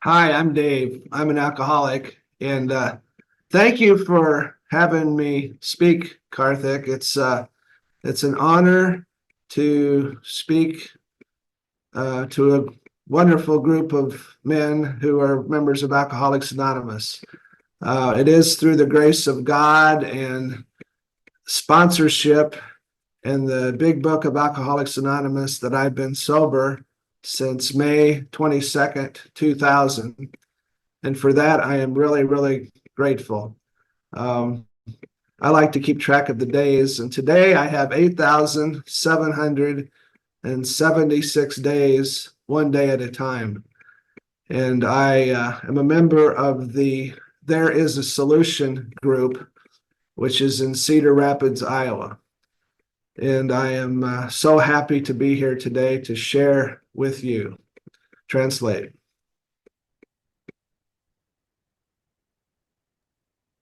Hi, I'm Dave. I'm an alcoholic, and thank you for having me speak, Karthik. It's an honor to speak to a wonderful group of men who are members of Alcoholics Anonymous. It is through the grace of God and sponsorship and the big book of Alcoholics Anonymous that I've been sober since May 22nd, 2000. And for that, I am really, really grateful. Um, I like to keep track of the days, and today I have 8,776 days, one day at a time. And I am a member of the There Is a Solution group, which is in Cedar Rapids, Iowa. And I am so happy to be here today to share with you. Translate.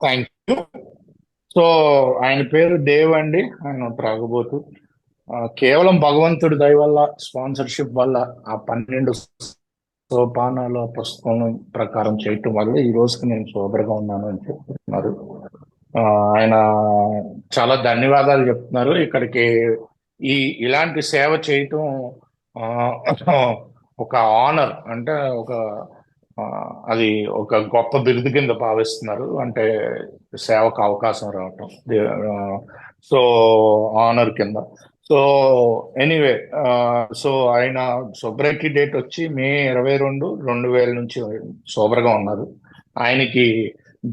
Thank you. So ఆయన పేరు దేవ్ అండి. ఆయన త్రాగబోతు. కేవలం భగవంతుడి దయ వల్ల, sponsorship వల్ల, ఆ 12 సోపానాల పుస్తకం ప్రకారం చేయటం వల్ల ఈ రోజుకి నేను సోబర్గా ఉన్నాను అని చెప్తున్నారు. ఆ, ఆయన చాలా ధన్యవాదాలు చెప్తున్నారు. ఇక్కడికి ఈ ఇలాంటి సేవ చేయటం ఆ, ఒక ఆనర్, అంటే ఒక ఆ, అది ఒక గొప్ప బిరుదు కింద భావిస్తున్నారు. అంటే సేవకు అవకాశం రావటం, సో ఆనర్ కింద. సో ఎనీవే, సో ఆయన సోబ్రైటీ డేట్ వచ్చి మే 22, 2000 నుంచి సోబర్గా ఉన్నారు. ఆయనకి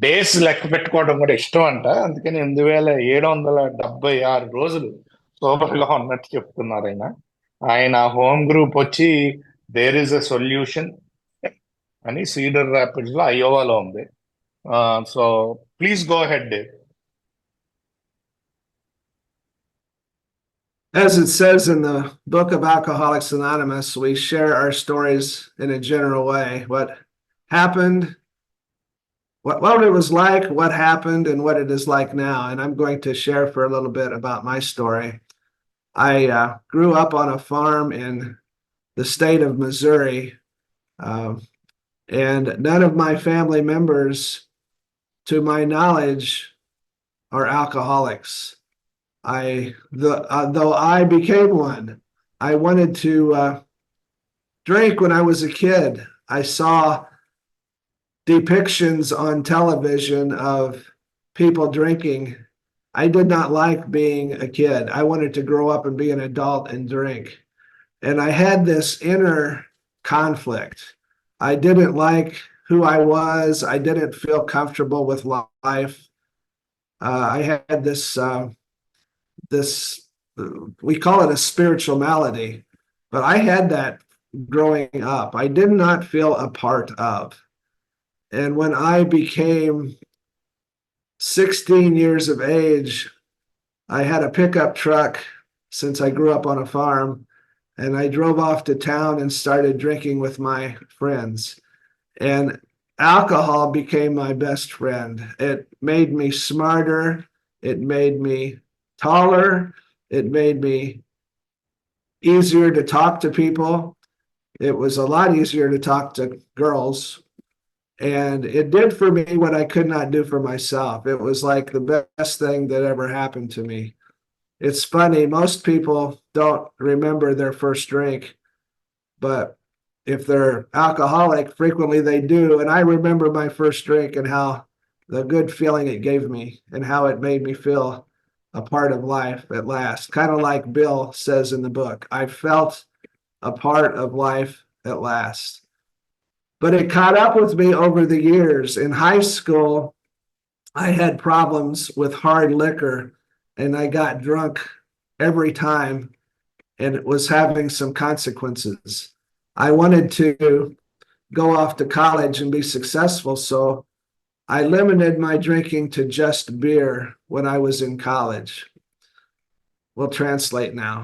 డేస్ లెక్క పెట్టుకోవడం కూడా ఇష్టం అంట. అందుకని 8776 రోజులు సోబర్గా ఉన్నట్టు చెప్తున్నారు ఆయన. ఆయన హోమ్ గ్రూప్ వచ్చి దేర్ ఇస్ అ సొల్యూషన్ అని సీడర్ ర్యాపిడ్స్ లో, అయోవాలో ఉంది. So please go head day. As it says in the book of Alcoholics Anonymous, we share our stories in a general way. What happened, what it was like, what happened, and what it is like now. And I'm going to share for a little bit about my story. I grew up on a farm in the state of Missouri, uh, and none of my family members, to my knowledge, are alcoholics. Though I became one, I wanted to drink when I was a kid. I saw depictions on television of people drinking. I did not like being a kid. I wanted to grow up and be an adult and drink. And I had this inner conflict. I didn't like who I was. I didn't feel comfortable with life. I had this we call it a spiritual malady, but I had that growing up. I did not feel a part of. And when I became 16 years of age, I had a pickup truck since I grew up on a farm, and I drove off to town and started drinking with my friends. And alcohol became my best friend. It made me smarter. It made me taller. It made me easier to talk to people. It was a lot easier to talk to girls. And it did for me what I could not do for myself. It was like the best thing that ever happened to me. It's funny, most people don't remember their first drink, but if they're alcoholic, frequently they do. And I remember my first drink and how the good feeling it gave me and how it made me feel a part of life at last. Kind of like Bill says in the book, I felt a part of life at last. But it caught up with me over the years. In high school, I had problems with hard liquor and I got drunk every time, and it was having some consequences. I wanted to go off to college and be successful, so I limited my drinking to just beer when I was in college. We'll translate now.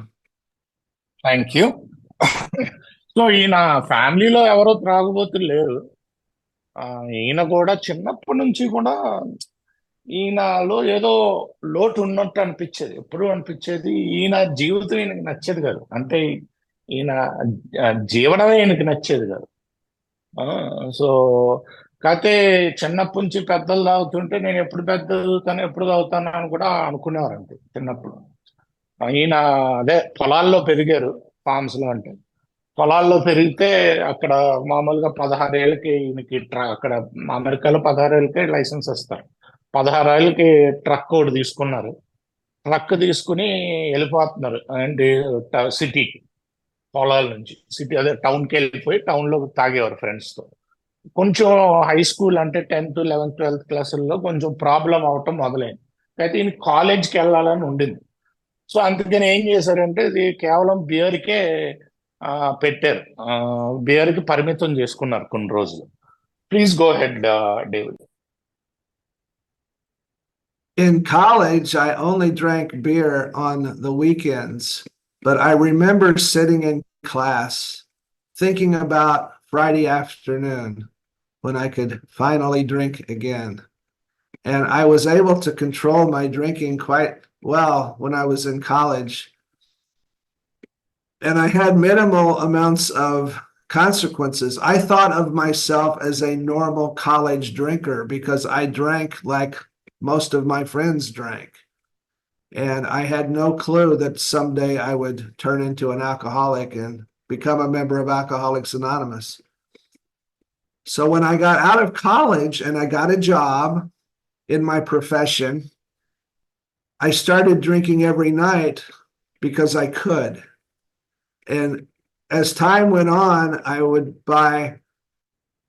Thank you. So ఈయన ఫ్యామిలీలో ఎవరో త్రాగుబోతులు లేరు. ఆ, ఈయన కూడా చిన్నప్పటి నుంచి కూడా ఈయనలో ఏదో లోటు ఉన్నట్టు అనిపించేది. ఎప్పుడు అనిపించేది ఈయన జీవితం ఈయనకి నచ్చేది కాదు. అంటే ఈయన జీవనమే ఈయనకి నచ్చేది కాదు. సో కాకపోతే చిన్నప్పటి నుంచి పెద్దలు తాగుతుంటే నేను ఎప్పుడు పెద్ద తాగుతాను ఎప్పుడు తాగుతాను అని కూడా అనుకునేవారండి చిన్నప్పుడు. ఈయన అదే పొలాల్లో పెరిగారు, ఫార్మ్స్ లో అంటే. పొలాల్లో పెరిగితే అక్కడ మామూలుగా 16 ఏళ్ళకి ఈయనకి అక్కడ అమెరికాలో 16 ఏళ్ళకి లైసెన్స్ ఇస్తారు. 16 ఏళ్ళకి ట్రక్ ఒకటి తీసుకున్నారు. ట్రక్ తీసుకుని వెళ్ళిపోతున్నారు అండ్ సిటీకి, పొలాల నుంచి సిటీ అదే టౌన్కి వెళ్ళిపోయి టౌన్ లో తాగేవారు ఫ్రెండ్స్ తో. కొంచెం హై స్కూల్ అంటే 10th, 11th, 12th క్లాసుల్లో కొంచెం ప్రాబ్లం అవటం మొదలైంది. అయితే ఈయన కాలేజ్కి వెళ్ళాలని ఉండింది. సో అందుకని ఏం చేశారంటే ఇది కేవలం బియర్కే పెట్టారు. బియర్కి పరిమితం చేసుకున్నారు కొన్ని రోజులు. Please go head David. In college, I only drank beer on the weekends, but I remember sitting in class thinking about Friday afternoon when I could finally drink again. And I was able to control my drinking quite well when I was in college. And I had minimal amounts of consequences. I thought of myself as a normal college drinker because I drank like most of my friends drank. And I had no clue that someday I would turn into an alcoholic and become a member of Alcoholics Anonymous. So when I got out of college and I got a job in my profession, I started drinking every night because I could. And as time went on, I would buy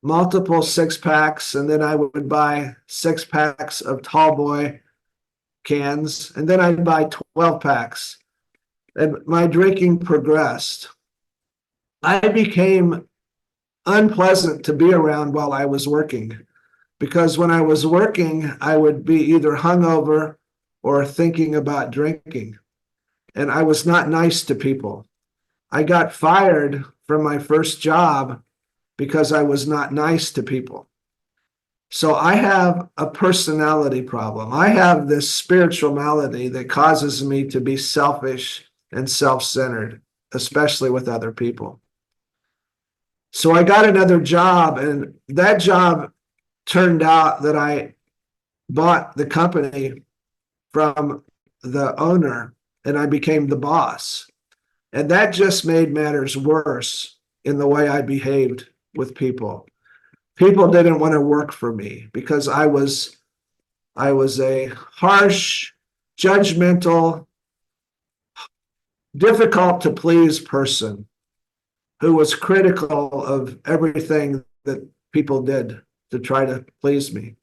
multiple 6 packs, and then I would buy 6 packs of tall boy cans, and then I'd buy 12 packs. And my drinking progressed. I became unpleasant to be around while I was working because when I was working, I would be either hungover or thinking about drinking. And I was not nice to people. I got fired from my first job because I was not nice to people. So I have a personality problem. I have this spiritual malady that causes me to be selfish and self-centered, especially with other people. So I got another job, and that job turned out that I bought the company from the owner and I became the boss. And that just made matters worse in the way I behaved with people. People didn't want to work for me because I was a harsh, judgmental, difficult to please person who was critical of everything that people did to try to please me.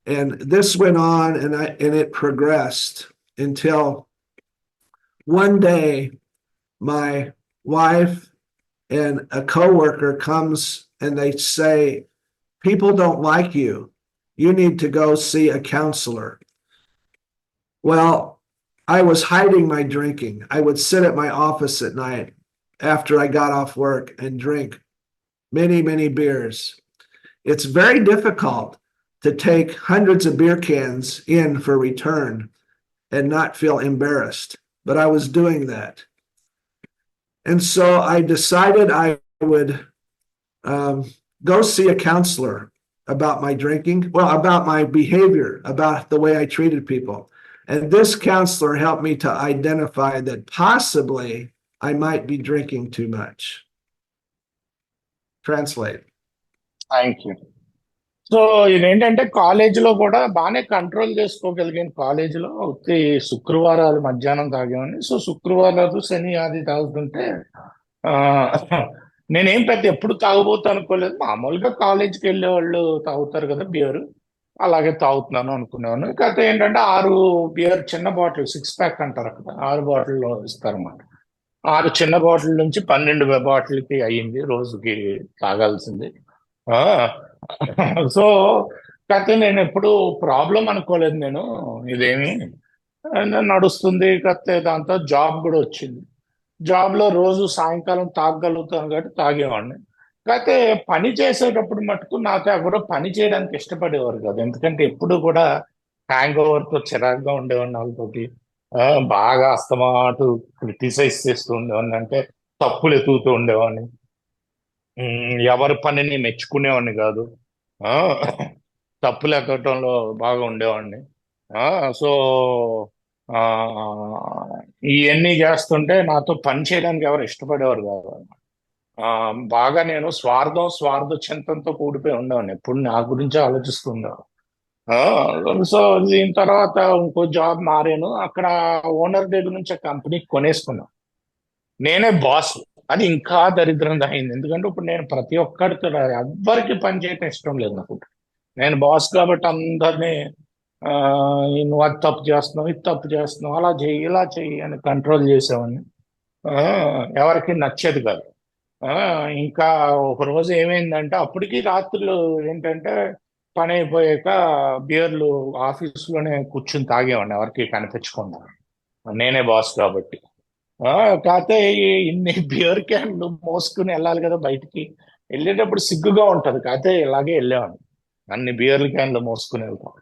And this went on and it progressed until one day my wife and a coworker comes and they say, people don't like you. You need to go see a counselor. Well, I was hiding my drinking. I would sit at my office at night after I got off work and drink many, many beers. It's very difficult to take hundreds of beer cans in for return and not feel embarrassed, but I was doing that. And so I decided I would go see a counselor about my drinking, well, about my behavior, about the way I treated people. And this counselor helped me to identify that possibly I might be drinking too much. Translate. Thank you. So ఇదేంటంటే కాలేజీలో కూడా బాగానే control చేసుకోగలిగాను. కాలేజీలో శుక్రవారాలు మధ్యాహ్నం తాగేవాడిని. So శుక్రవారాలు శని ఆది తాగుతుంటే ఆ, నేనేం పెద్ద ఎప్పుడు తాగబోతు అనుకోలేదు. మామూలుగా కాలేజీకి వెళ్ళే వాళ్ళు తాగుతారు కదా బియర్, అలాగే తాగుతున్నాను అనుకునేవాను. కాకపోతే ఏంటంటే 6 బియర్ చిన్న బాటిల్ 6 ప్యాక్ అంటారు అక్కడ, 6 బాటిల్ ఇస్తారన్నమాట. 6 చిన్న బాటిల్ నుంచి 12 బాటిల్కి అయ్యింది రోజుకి తాగాల్సింది. ఆ సో కాకపోతే నేను ఎప్పుడు ప్రాబ్లం అనుకోలేదు. నేను ఇదేమి నడుస్తుంది. కాకపోతే దాంతో జాబ్ కూడా వచ్చింది. జాబ్ లో రోజు సాయంకాలం తాగగలుగుతాను కాబట్టి తాగేవాడిని. కాకపోతే పని చేసేటప్పుడు మటుకు నాతో ఎవరో పని చేయడానికి ఇష్టపడేవారు కాదు. ఎందుకంటే ఎప్పుడు కూడా హ్యాంగ్ ఓవర్ తో చిరాగ్గా ఉండేవాడిని వాళ్ళతోటి. ఆ, బాగా అస్తమాటు క్రిటిసైజ్ చేస్తూ ఉండేవాడిని, అంటే తప్పులు ఎతుకుతూ ఉండేవాడిని. ఎవరి పనిని మెచ్చుకునేవాడిని కాదు. ఆ, తప్పులు ఎక్కడంలో బాగా ఉండేవాడిని. సో ఇవన్నీ చేస్తుంటే నాతో పని చేయడానికి ఎవరు ఇష్టపడేవారు కాదు. ఆ, బాగా నేను స్వార్థ చింతనతో కూడిపోయి ఉండేవాడిని. ఎప్పుడు నా గురించి ఆలోచిస్తుండేవాడు. ఆ, సో దీని తర్వాత ఇంకో జాబ్ మారాను. అక్కడ ఓనర్ దగ్గర నుంచి ఆ కంపెనీ కొనేసుకున్నాను. నేనే బాస్. అది ఇంకా దరిద్రంగా అయింది. ఎందుకంటే ఇప్పుడు నేను ప్రతి ఒక్కరితో ఎవ్వరికి పని చేయటం ఇష్టం లేదు నాకు. నేను బాస్ కాబట్టి అందరినీ ఆ, నువ్వు అది తప్పు చేస్తున్నావు, ఇది తప్పు చేస్తున్నావు, అలా చెయ్యి, ఇలా చెయ్యి అని కంట్రోల్ చేసేవాడిని. ఆ, ఎవరికి నచ్చేది కాదు. ఆ, ఇంకా ఒక రోజు ఏమైందంటే అప్పటికి రాత్రులు ఏంటంటే పని అయిపోయాక బియర్లు ఆఫీసులోనే కూర్చుని తాగేవాడిని ఎవరికి కనిపించకుండా. నేనే బాస్ కాబట్టి. ఆ, కాకపోతే ఇన్ని బియర్ క్యాన్లు మోసుకుని వెళ్ళాలి కదా బయటికి. వెళ్ళేటప్పుడు సిగ్గుగా ఉంటది. కాకపోతే ఇలాగే వెళ్ళేవాడిని. అన్ని బియర్ క్యాన్లు మోసుకుని వెళ్తాం.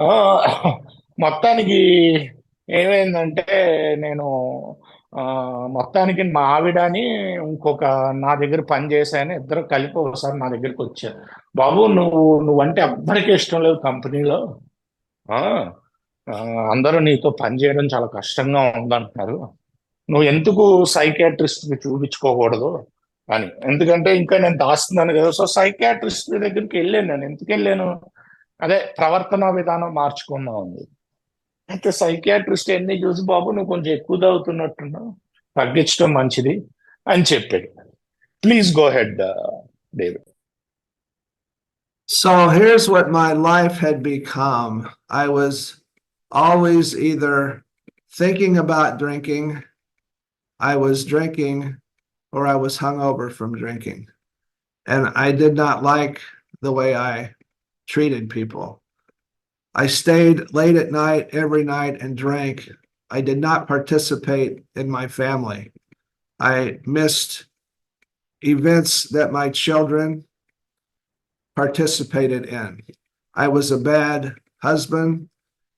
ఆ, మొత్తానికి ఏమైందంటే నేను ఆ, మొత్తానికి మా ఆవిడని ఇంకొక నా దగ్గర పని చేశాను. ఇద్దరు కలిపి ఒకసారి నా దగ్గరికి వచ్చారు. బాబు, నువ్వంటే ఎవ్వరికీ ఇష్టం లేదు కంపెనీలో. ఆ ఆ, అందరూ నీతో పని చేయడం చాలా కష్టంగా ఉందంటున్నారు. నువ్వు ఎందుకు సైకాట్రిస్ట్ కి చూపించుకోకూడదు అని. ఎందుకంటే ఇంకా నేను దాస్తున్నాను కదా. సో సైకాట్రిస్ట్ దగ్గరికి వెళ్ళాను. నేను ఎందుకు వెళ్ళాను? అదే ప్రవర్తన విధానం మార్చుకున్నా ఉంది. అయితే సైకాట్రిస్ట్ ఎన్ని చూసి, బాబు నువ్వు కొంచెం ఎక్కువ తాగుతున్నట్టున్నావు, తగ్గించడం మంచిది అని చెప్పాడు. Please go head David. So here's what my life had become. I was always either thinking about drinking, I was drinking, or I was hungover from drinking. And I did not like the way I treated people. I stayed late at night every night and drank. I did not participate in my family. I missed events that my children participated in. I was a bad husband.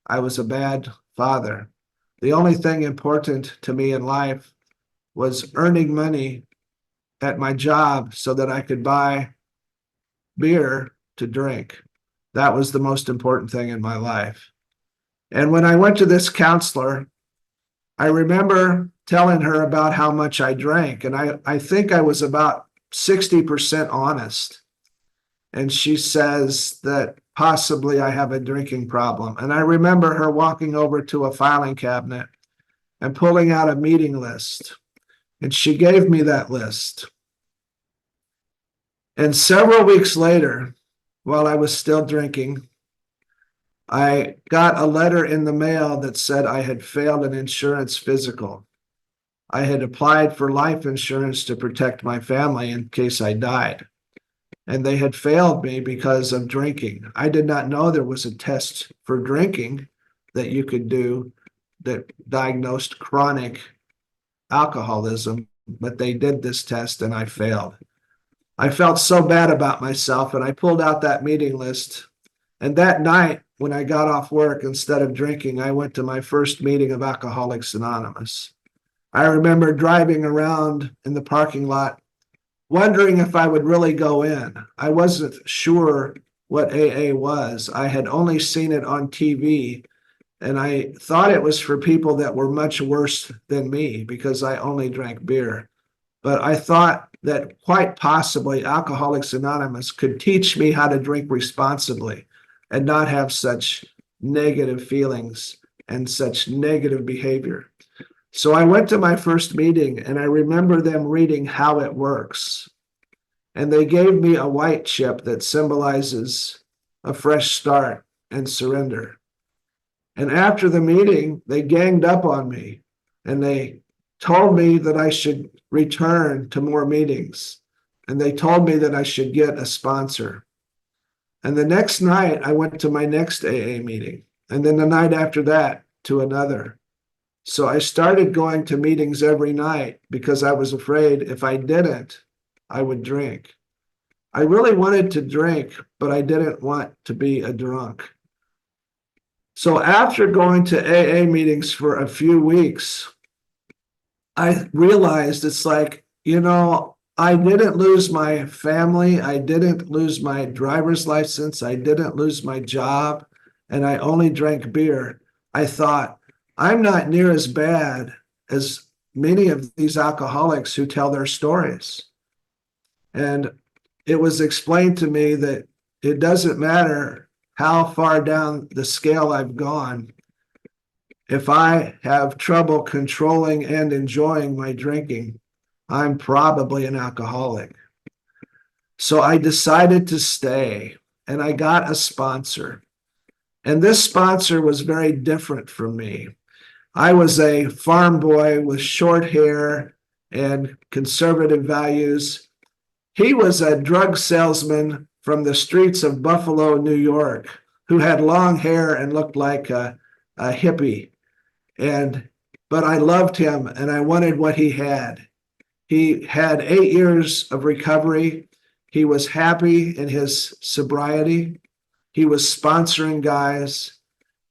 I was a bad father. The only thing important to me in life was earning money at my job so that I could buy beer to drink. That was the most important thing in my life. And when I went to this counselor, I remember telling her about how much I drank. And I think I was about 60% honest. And she says that possibly I have a drinking problem. And I remember her walking over to a filing cabinet and pulling out a meeting list. And she gave me that list. And several weeks later, while I was still drinking, I got a letter in the mail that said I had failed an insurance physical. I had applied for life insurance to protect my family in case I died, and they had failed me because of drinking. I did not know there was a test for drinking that you could do that diagnosed chronic alcoholism, but they did this test and I failed. I felt so bad about myself, and I pulled out that meeting list. And that night, when I got off work, instead of drinking, I went to my first meeting of Alcoholics Anonymous. I remember driving around in the parking lot, wondering if I would really go in. I wasn't sure what AA was. I had only seen it on TV, and I thought it was for people that were much worse than me because I only drank beer. But I thought that quite possibly Alcoholics Anonymous could teach me how to drink responsibly and not have such negative feelings and such negative behavior. So I went to my first meeting, and I remember them reading how it works. And they gave me a white chip that symbolizes a fresh start and surrender. And after the meeting, they ganged up on me, and they told me that I should return to more meetings. And they told me that I should get a sponsor. And the next night, I went to my next AA meeting. And then the night after that, to another. So I started going to meetings every night because I was afraid if I didn't, I would drink. I really wanted to drink, but I didn't want to be a drunk. So after going to AA meetings for a few weeks, I realized it's like, I didn't lose my family. I didn't lose my driver's license. I didn't lose my job. And I only drank beer. I thought, I'm not near as bad as many of these alcoholics who tell their stories. And it was explained to me that it doesn't matter how far down the scale I've gone. If I have trouble controlling and enjoying my drinking, I'm probably an alcoholic. So I decided to stay and I got a sponsor. And this sponsor was very different from me. I was a farm boy with short hair and conservative values. He was a drug salesman from the streets of Buffalo, New York, who had long hair and looked like a hippie. But I loved him and I wanted what he had. He had 8 years of recovery. He was happy in his sobriety. He was sponsoring guys,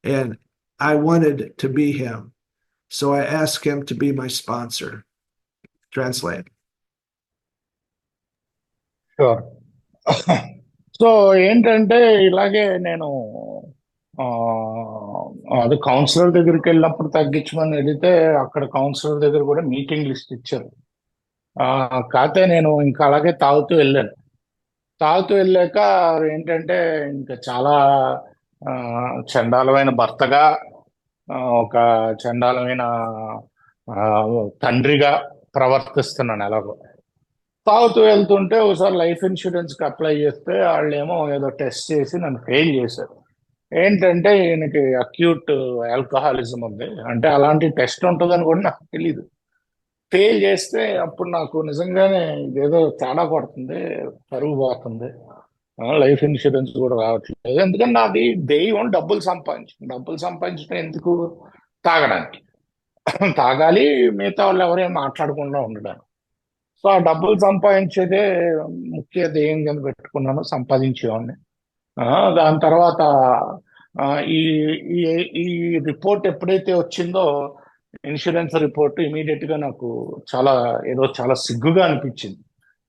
and I wanted to be him. So I asked him to be my sponsor. Translate. Sure. So ఏంటంటే ఇలాగే నేను ఆ, అది councillor దగ్గరికి వెళ్ళినప్పుడు తగ్గించమని అడిగితే అక్కడ councillor దగ్గర కూడా మీటింగ్ లిస్ట్ ఇచ్చారు. కాకపోతే నేను ఇంకా అలాగే తాగుతూ వెళ్ళాక ఏంటంటే ఇంకా చాలా ఆ, చండాలమైన భర్తగా, ఒక చండాలమైన ఆ, తండ్రిగా ప్రవర్తిస్తున్నాను ఎలాగో. తాగుతూ వెళ్తుంటే ఒకసారి లైఫ్ ఇన్సూరెన్స్ కి అప్లై చేస్తే వాళ్ళేమో ఏదో టెస్ట్ చేసి నన్ను ఫెయిల్ చేశారు. ఏంటంటే ఈయనకి అక్యూట్ ఆల్కహాలిజం ఉంది అంటే, అలాంటి టెస్ట్ ఉంటుందని కూడా నాకు తెలియదు. ఫెయిల్ చేస్తే అప్పుడు నాకు నిజంగానే ఇదేదో తేడా కొడుతుంది, పరువు పోతుంది, లైఫ్ ఇన్సూరెన్స్ కూడా రావట్లేదు. ఎందుకంటే నాది దెయ్యం డబ్బులు సంపాదించడం ఎందుకు? తాగడానికి. తాగాలి, మిగతా వాళ్ళు ఎవరేం మాట్లాడకుండా ఉండడానికి. సో ఆ డబ్బులు సంపాదించేదే ముఖ్య ధ్యేయం కింద పెట్టుకున్నాను, సంపాదించేవాడిని. ఆ, దాని తర్వాత ఆ, ఈ ఈ ఈ రిపోర్ట్ ఎప్పుడైతే వచ్చిందో, ఇన్సూరెన్స్ రిపోర్ట్, ఇమీడియట్ గా నాకు చాలా సిగ్గుగా అనిపించింది.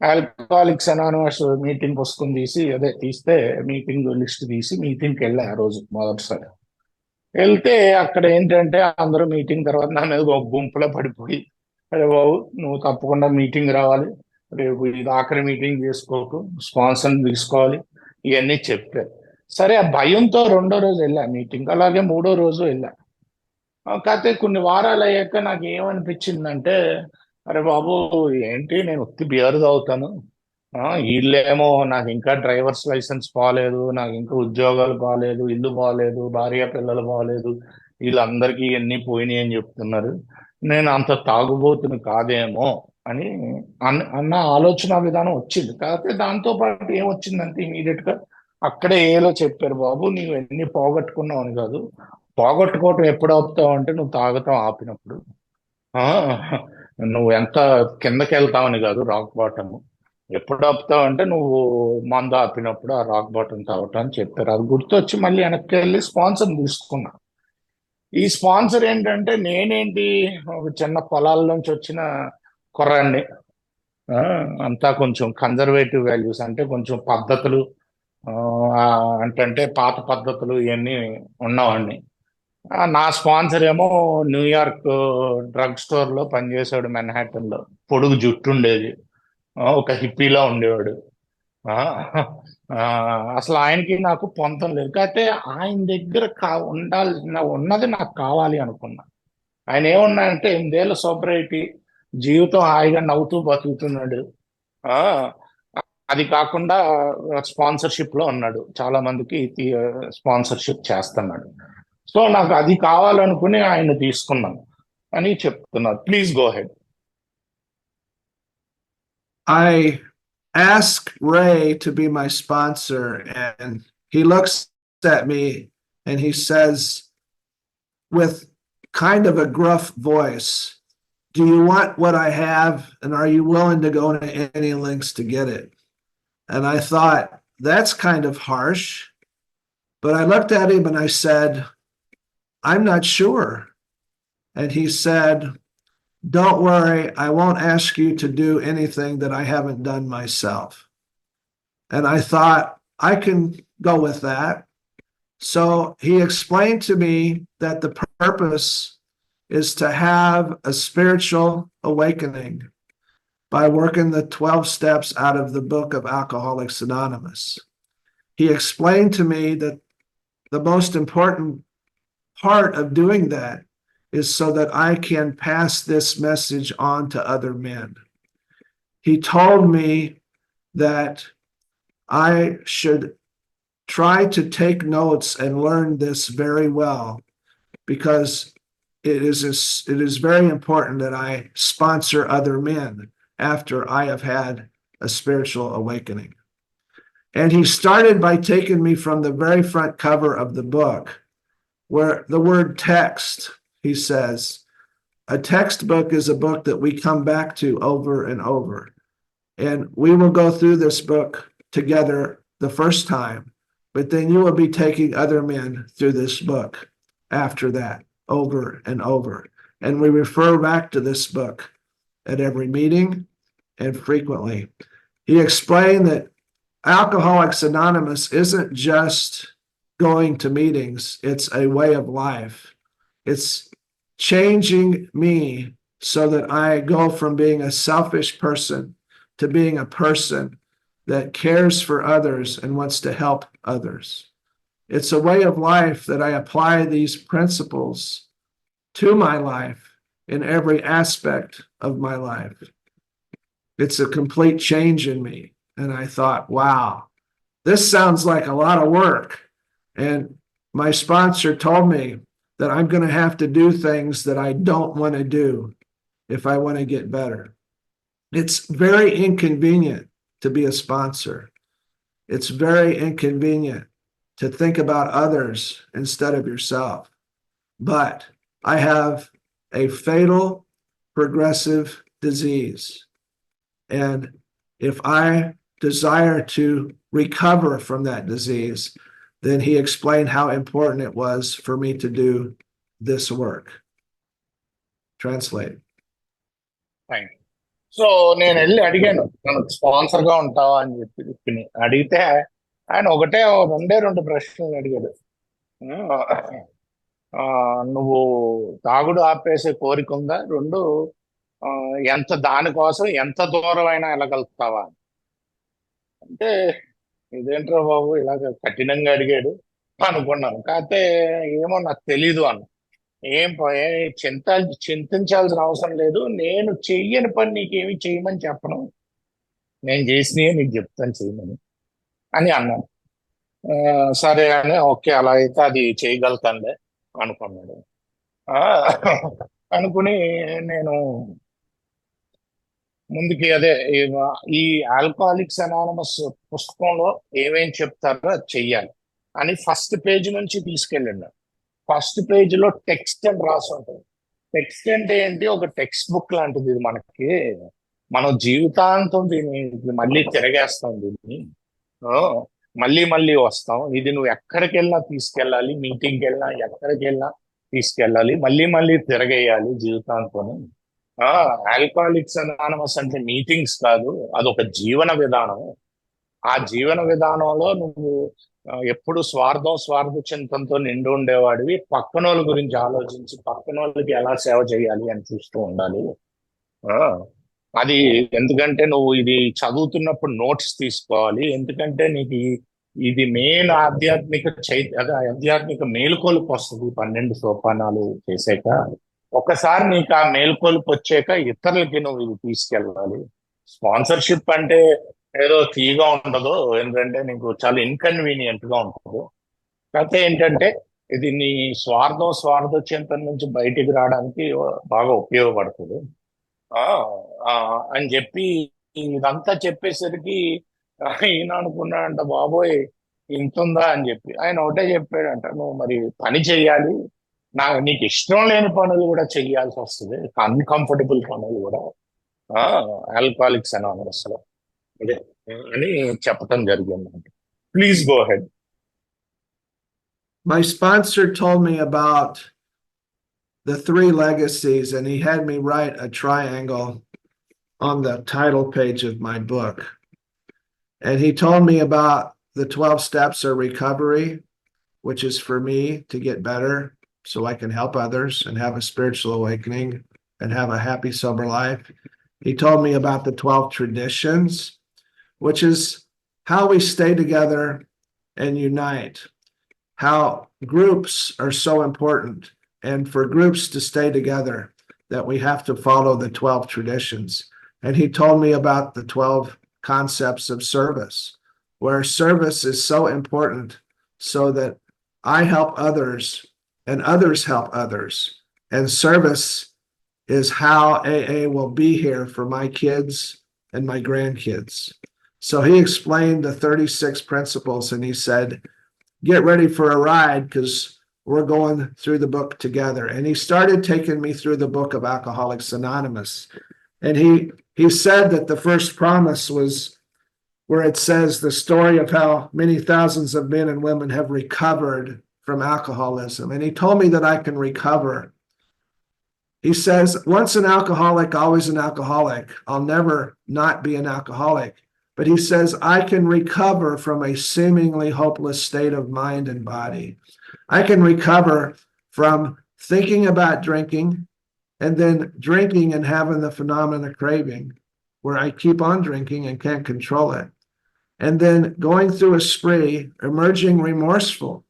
ఆల్కహాలిక్స్ అనానిమస్ మీటింగ్ పుస్తకం తీస్తే మీటింగ్ లిస్ట్ తీసి మీటింగ్కి వెళ్ళా ఆ రోజు మొదటిసారి. వెళ్తే అక్కడ ఏంటంటే అందరూ మీటింగ్ తర్వాత నా మీద ఒక గుంపులో పడిపోయి, అరే బాబు నువ్వు తప్పకుండా మీటింగ్ రావాలి, రేపు ఇది ఆఖరి మీటింగ్ చేసుకోకు, స్పాన్సర్ తీసుకోవాలి, ఇవన్నీ చెప్పారు. సరే, ఆ భయంతో రెండో రోజు వెళ్ళా మీటింగ్, అలాగే మూడో రోజు వెళ్ళా. కాకపోతే కొన్ని వారాలు అయ్యాక నాకు ఏమనిపించిందంటే, అరే బాబు ఏంటి, నేను ఉత్తి బియర్ తాగుతాను, వీళ్ళేమో నాకు ఇంకా డ్రైవర్స్ లైసెన్స్ బాగాలేదు, నాకు ఇంకా ఉద్యోగాలు బాగాలేదు, ఇల్లు బాగాలేదు, భార్య పిల్లలు బాగాలేదు, వీళ్ళందరికీ ఇవన్నీ పోయినాయి అని చెప్తున్నారు, నేను అంత తాగుబోతుని కాదేమో అని అన్న ఆలోచన విధానం వచ్చింది. కాకపోతే దాంతో పాటు ఏమొచ్చిందంటే, ఇమీడియట్ గా అక్కడే ఏలో చెప్పారు, బాబు నీవు ఎన్ని పోగొట్టుకున్నావు అని కాదు, పోగొట్టుకోవటం ఎప్పుడు ఆపుతావు అంటే నువ్వు తాగటం ఆపినప్పుడు. ఆ నువ్వు ఎంత కిందకి వెళ్తావని కాదు, రాక్ బాటమ్ ఎప్పుడు ఆపుతావు అంటే నువ్వు మందు ఆపినప్పుడు, ఆ రాక్ బాటమ్ తాగటం అని చెప్పారు. అది గుర్తొచ్చి మళ్ళీ వెనక్కి వెళ్ళి స్పాన్సర్ తీసుకున్నా. ఈ స్పాన్సర్ ఏంటంటే, నేనేంటి ఒక చిన్న పొలాల నుంచి వచ్చిన కుర్రాన్ని, ఆ, అంతా కొంచెం కన్జర్వేటివ్ వాల్యూస్ అంటే కొంచెం పద్ధతులు, ఆ, అంటే పాత పద్ధతులు ఇవన్నీ ఉన్నవాడిని. నా స్పాన్సర్ ఏమో న్యూయార్క్ డ్రగ్ స్టోర్ లో పనిచేసాడు, మెన్హాటన్ లో, పొడుగు జుట్టు ఉండేది, ఒక హిప్పీలో ఉండేవాడు. ఆ, ఆ, అసలు ఆయనకి నాకు పొంతం లేదు. కాకపోతే ఆయన దగ్గర ఉన్నది నాకు కావాలి అనుకున్నా. ఆయన ఏమన్నాడంటే, 8 ఏళ్ళ సోబ్రైటీ, జీవితం హాయిగా నవ్వుతూ బతుకుతున్నాడు, ఆ అది కాకుండా స్పాన్సర్షిప్ లో ఉన్నాడు, చాలా మందికి స్పాన్సర్షిప్ చేస్తున్నాడు. సో నాకు అది కావాలనుకుని ఆయన తీసుకున్నాను అని చెప్తున్నారు. Please go ahead. I asked Ray to be my sponsor, and he looks at me and he says, with kind of a gruff voice, do you want what I have? And are you willing to go to any lengths to get it? And I thought, that's kind of harsh. But I looked at him and I said, I'm not sure. And he said, don't worry, I won't ask you to do anything that I haven't done myself. And I thought, I can go with that. So he explained to me that the purpose is to have a spiritual awakening by working the 12 steps out of the book of Alcoholics Anonymous. He explained to me that the most important part of doing that is so that I can pass this message on to other men. He told me that I should try to take notes and learn this very well, because it is very important that I sponsor other men after I have had a spiritual awakening. And he started by taking me from the very front cover of the book, where the word text, he says, a textbook is a book that we come back to over and over. And we will go through this book together the first time, but then you will be taking other men through this book after that, over and over. And we refer back to this book at every meeting and frequently. He explained that Alcoholics Anonymous isn't just going to meetings, it's a way of life. It's changing me so that I go from being a selfish person to being a person that cares for others and wants to help others. It's a way of life that I apply these principles to my life in every aspect of my life. It's a complete change in me. And I thought, wow, this sounds like a lot of work. And my sponsor told me that I'm going to have to do things that I don't want to do if I want to get better. It's very inconvenient to be a sponsor. It's very inconvenient to think about others instead of yourself. But I have a fatal progressive disease. And if I desire to recover from that disease, then he explained how important it was for me to do this work. Translate. Fine. So నేను వెళ్ళి అడిగాను, మనకు sponsor గా ఉంటావా అని చెప్పి అడిగితే ఆయన రెండు ప్రశ్నలు అడిగాడు. నువ్వు తాగుడు ఆపేసే కోరిక ఉందా? రెండు, దానికోసం ఎంత దూరం అయినా వెళ్ళగలుగుతావా అంటే, ఇదేంట్రా బాబు ఇలాగ కఠినంగా అడిగాడు అనుకున్నాను. కాకపోతే ఏమో నాకు తెలీదు అన్న. ఏం చింతించాల్సిన అవసరం లేదు, నేను చెయ్యని పని నీకేమి చేయమని చెప్పను, నేను చేసినవి నీకు చెప్తాను చేయమని అని అన్నాను. సరే అని, ఓకే అలా అయితే అది చేయగలుగుతానులే అనుకున్నాడు. అనుకుని నేను ముందుకి అదే ఈ ఆల్కహాలిక్స్ అనానమస్ పుస్తకంలో ఏమేం చెప్తారో అది చెయ్యాలి అని ఫస్ట్ పేజ్ నుంచి తీసుకెళ్ళండి. ఫస్ట్ పేజ్ లో టెక్స్ట్ అని రాసి ఉంటుంది. టెక్స్ట్ అంటే ఏంటి? ఒక టెక్స్ట్ బుక్ లాంటిది. ఇది మనకి, మనం జీవితాంతం దీన్ని మళ్ళీ తిరగేస్తాం, దీన్ని మళ్ళీ మళ్ళీ వస్తాం. ఇది నువ్వు ఎక్కడికి వెళ్ళినా తీసుకెళ్ళాలి, మీటింగ్కి వెళ్ళినా ఎక్కడికి వెళ్ళినా తీసుకెళ్ళాలి, మళ్ళీ మళ్ళీ తిరగేయాలి జీవితాంతం. ఆల్కహాలిక్స్ అనానమస్ అంటే మీటింగ్స్ కాదు, అదొక జీవన విధానం. ఆ జీవన విధానంలో నువ్వు ఎప్పుడు స్వార్థ చింతనతో నిండి ఉండేవాడివి. పక్కనోళ్ళ గురించి ఆలోచించి పక్కనోళ్ళకి ఎలా సేవ చేయాలి అని చూస్తూ ఉండాలి. అది ఎందుకంటే నువ్వు ఇది చదువుతున్నప్పుడు నోట్స్ తీసుకోవాలి, ఎందుకంటే నీకు ఇది మెయిన్ ఆధ్యాత్మిక మేలుకొలుపు వస్తుంది. 12 సోపానాలు చేసాక ఒకసారి నీకు ఆ మేలుకొలుపు వచ్చాక ఇతరులకి నువ్వు ఇది తీసుకెళ్ళాలి. స్పాన్సర్షిప్ అంటే ఏదో తీగా ఉండదు, ఎందుకంటే నీకు చాలా ఇన్కన్వీనియంట్ గా ఉంటుంది. కాకపోతే ఏంటంటే ఇది నీ స్వార్థ చింతన నుంచి బయటికి రావడానికి బాగా ఉపయోగపడుతుంది అని చెప్పి ఇదంతా చెప్పేసరికి ఈయన అనుకున్నాడంట, బాబోయ్ ఇంత ఉందా అని చెప్పి. ఆయన ఒకటే చెప్పాడంట, నువ్వు మరి పని చెయ్యాలి, నీకు ఇష్టం లేని పనులు కూడా చెయ్యాల్సి వస్తుంది, అన్కంఫర్టబుల్ పనులు కూడా ఆల్కహాలిక్స్ అనానమస్ లో అదే అని చెప్పటం జరిగింది. Please go head. My sponsor told me about the three legacies, and he had me write a triangle on the title page of my book. And he told me about the 12 steps of recovery, which is for me to get better so I can help others and have a spiritual awakening and have a happy, sober life. He told me about the 12 traditions, which is how we stay together and unite, how groups are so important. And for groups to stay together, that we have to follow the 12 traditions. And he told me about the 12 concepts of service, where service is so important so that I help others and others help others. And service is how AA will be here for my kids and my grandkids. So he explained the 36 principles, and he said, get ready for a ride because we're going through the book together. And he started taking me through the book of Alcoholics Anonymous. And he said that the first promise was where it says the story of how many thousands of men and women have recovered from alcoholism. And he told me that I can recover. He says, once an alcoholic, always an alcoholic. I'll never not be an alcoholic. But he says, I can recover from a seemingly hopeless state of mind and body. I can recover from thinking about drinking and then drinking and having the phenomenon of craving, where I keep on drinking and can't control it. And then going through a spree, emerging remorseful,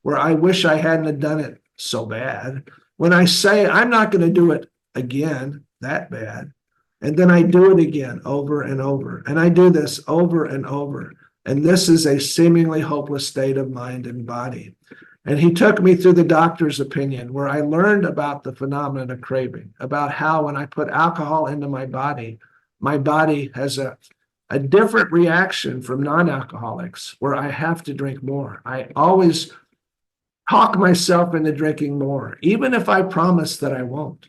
where I wish I hadn't have done it so bad. When I say I'm not going to do it again that bad, and then I do it again over and over, and I do this over and over. And this is a seemingly hopeless state of mind and body. And he took me through the doctor's opinion, where I learned about the phenomenon of craving, about how when I put alcohol into my body has a different reaction from non-alcoholics, where I have to drink more. I always talk myself into drinking more, even if I promise that I won't.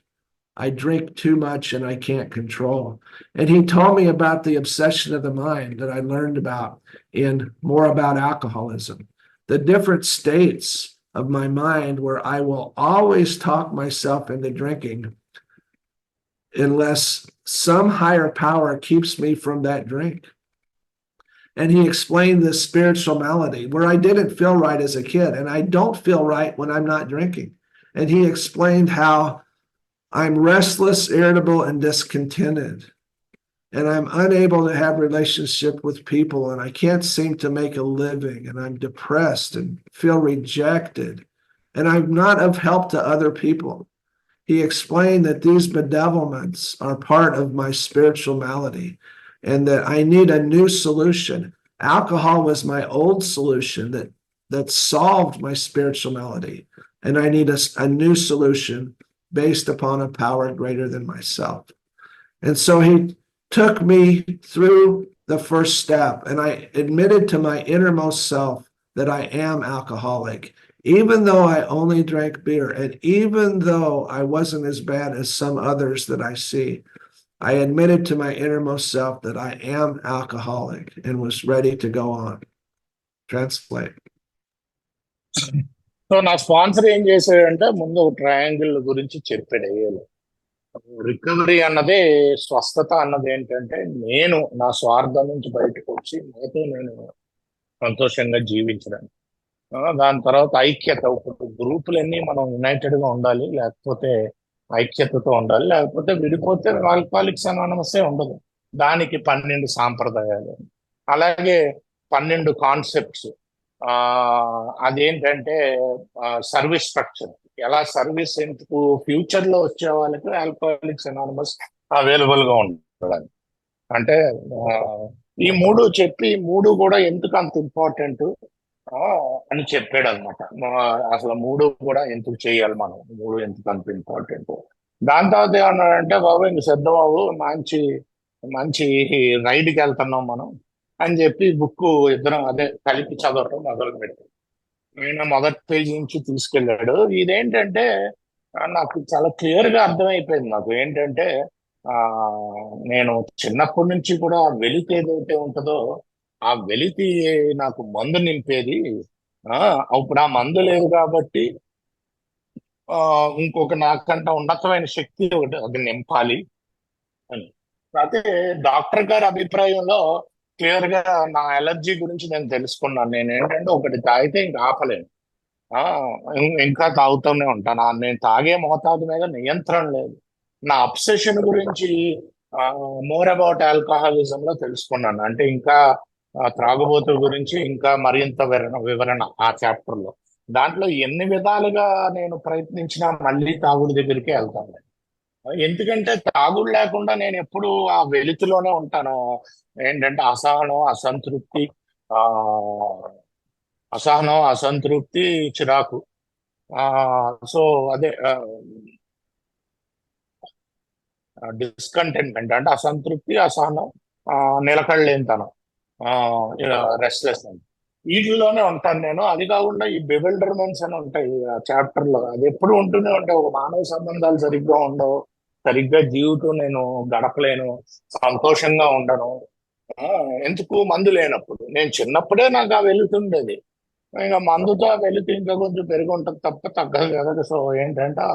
I drink too much and I can't control. And he told me about the obsession of the mind that I learned about in More About Alcoholism, the different states of my mind where I will always talk myself into drinking unless some higher power keeps me from that drink. And he explained this spiritual malady where I didn't feel right as a kid, and I don't feel right when I'm not drinking. And he explained how I'm restless, irritable, and discontented. And I'm unable to have relationship with people, and I can't seem to make a living, and I'm depressed and feel rejected, and I'm not of help to other people. He explained that these bedevilments are part of my spiritual malady and that I need a new solution. Alcohol was my old solution that solved my spiritual malady, and I need a new solution based upon a power greater than myself. And so he took me through the first step, and I admitted to my innermost self that I am alcoholic, even though I only drank beer, and even though I wasn't as bad as some others that I see. I admitted to my innermost self that I am alcoholic and was ready to go on. Translate. So నా sponsor ఏం చేశాడంటే ముందు ఒక triangle గురించి చెప్పాడు. Recovery అన్నదే, స్వస్థత అన్నది ఏంటంటే నేను నా స్వార్థం నుంచి బయటకు వచ్చి నాతో నేను సంతోషంగా జీవించడం. దాని తర్వాత ఐక్యత. ఇప్పుడు గ్రూపులన్నీ మనం యునైటెడ్ గా ఉండాలి, లేకపోతే ఐక్యతతో ఉండాలి, లేకపోతే విడిపోతే ఆల్కహాలిక్స్ అనానమసే ఉండదు. దానికి 12 సాంప్రదాయాలు, అలాగే 12 కాన్సెప్ట్స్. అదేంటంటే సర్వీస్ స్ట్రక్చర్, ఎలా సర్వీస్ ఎందుకు ఫ్యూచర్ లో వచ్చే వాళ్ళకి ఆల్కహాలిక్స్ అనానమస్ అవైలబుల్ గా ఉండడానికి. అంటే ఈ మూడు చెప్పి, మూడు కూడా ఎందుకు అంత ఇంపార్టెంట్ అని చెప్పాడు అనమాట. అసలు మూడు కూడా ఎందుకు చేయాలి, మనం మూడు ఎందుకు అంత ఇంపార్టెంట్. దాని తర్వాత ఏమన్నాడంటే, బాబు ఇంక శ్రద్ధ బాబు, మంచి మంచి రైడ్కి వెళ్తున్నాం మనం అని చెప్పి బుక్ ఇద్దరం అదే కలిపి చదవటం మొదలు పెట్టాం. ఆయన మొదటి పేజీ నుంచి తీసుకెళ్ళాడు. ఇదేంటంటే నాకు చాలా క్లియర్ గా అర్థమైపోయింది. నాకు ఏంటంటే ఆ నేను చిన్నప్పటి నుంచి కూడా వెలితి ఏదైతే ఉంటుందో ఆ వెలితి నాకు మందు నింపేది. ఇప్పుడు ఆ మందు లేదు కాబట్టి ఇంకొక నాకంట ఉన్నతమైన శక్తి ఒకటి అది నింపాలి అని. అయితే డాక్టర్ గారి అభిప్రాయంలో క్లియర్ గా నా ఎలర్జీ గురించి నేను తెలుసుకున్నాను. నేను ఏంటంటే ఒకటి తాగితే ఇంకా ఆపలేను. ఆ ఇంకా తాగుతూనే ఉంటాను. నేను తాగే మోతాదు మీద నియంత్రణ లేదు. నా అబ్సెషన్ గురించి మోర్ అబౌట్ ఆల్కహాలిజం లో తెలుసుకున్నాను. అంటే ఇంకా త్రాగుబోతు గురించి ఇంకా మరింత వివరణ ఆ చాప్టర్ లో. దాంట్లో ఎన్ని విధాలుగా నేను ప్రయత్నించినా మళ్ళీ తాగుడు దగ్గరికి వెళ్తాను. ఎందుకంటే తాగుడు లేకుండా నేను ఎప్పుడు ఆ వెలితిలోనే ఉంటాను. ఏంటంటే అసహనం, అసంతృప్తి, ఆ అసంతృప్తి, చిరాకు. ఆ సో అదే డిస్కంటెంట్మెంట్ అంటే అసంతృప్తి, అసహనం, ఆ నిలకడలేనితనం, ఆ రెస్ట్లెస్ అని వీటిలోనే ఉంటాను నేను. అది కాకుండా ఈ బెవిల్డర్మెంట్స్ అని ఉంటాయి ఆ చాప్టర్ లో, అది ఎప్పుడు ఉంటూనే ఉంటాయి. ఒక మానవ సంబంధాలు సరిగ్గా ఉండవు, సరిగ్గా జీవితం నేను గడపలేను, సంతోషంగా ఉండను. ఆ, ఎందుకు? మందు లేనప్పుడు. నేను చిన్నప్పుడే నాకు ఆ వెలుతుండేది. ఇంకా మందుతో ఆ వెలితి ఇంకా కొంచెం పెరిగి ఉంటుంది తప్ప తగ్గదు కదా. సో ఏంటంటే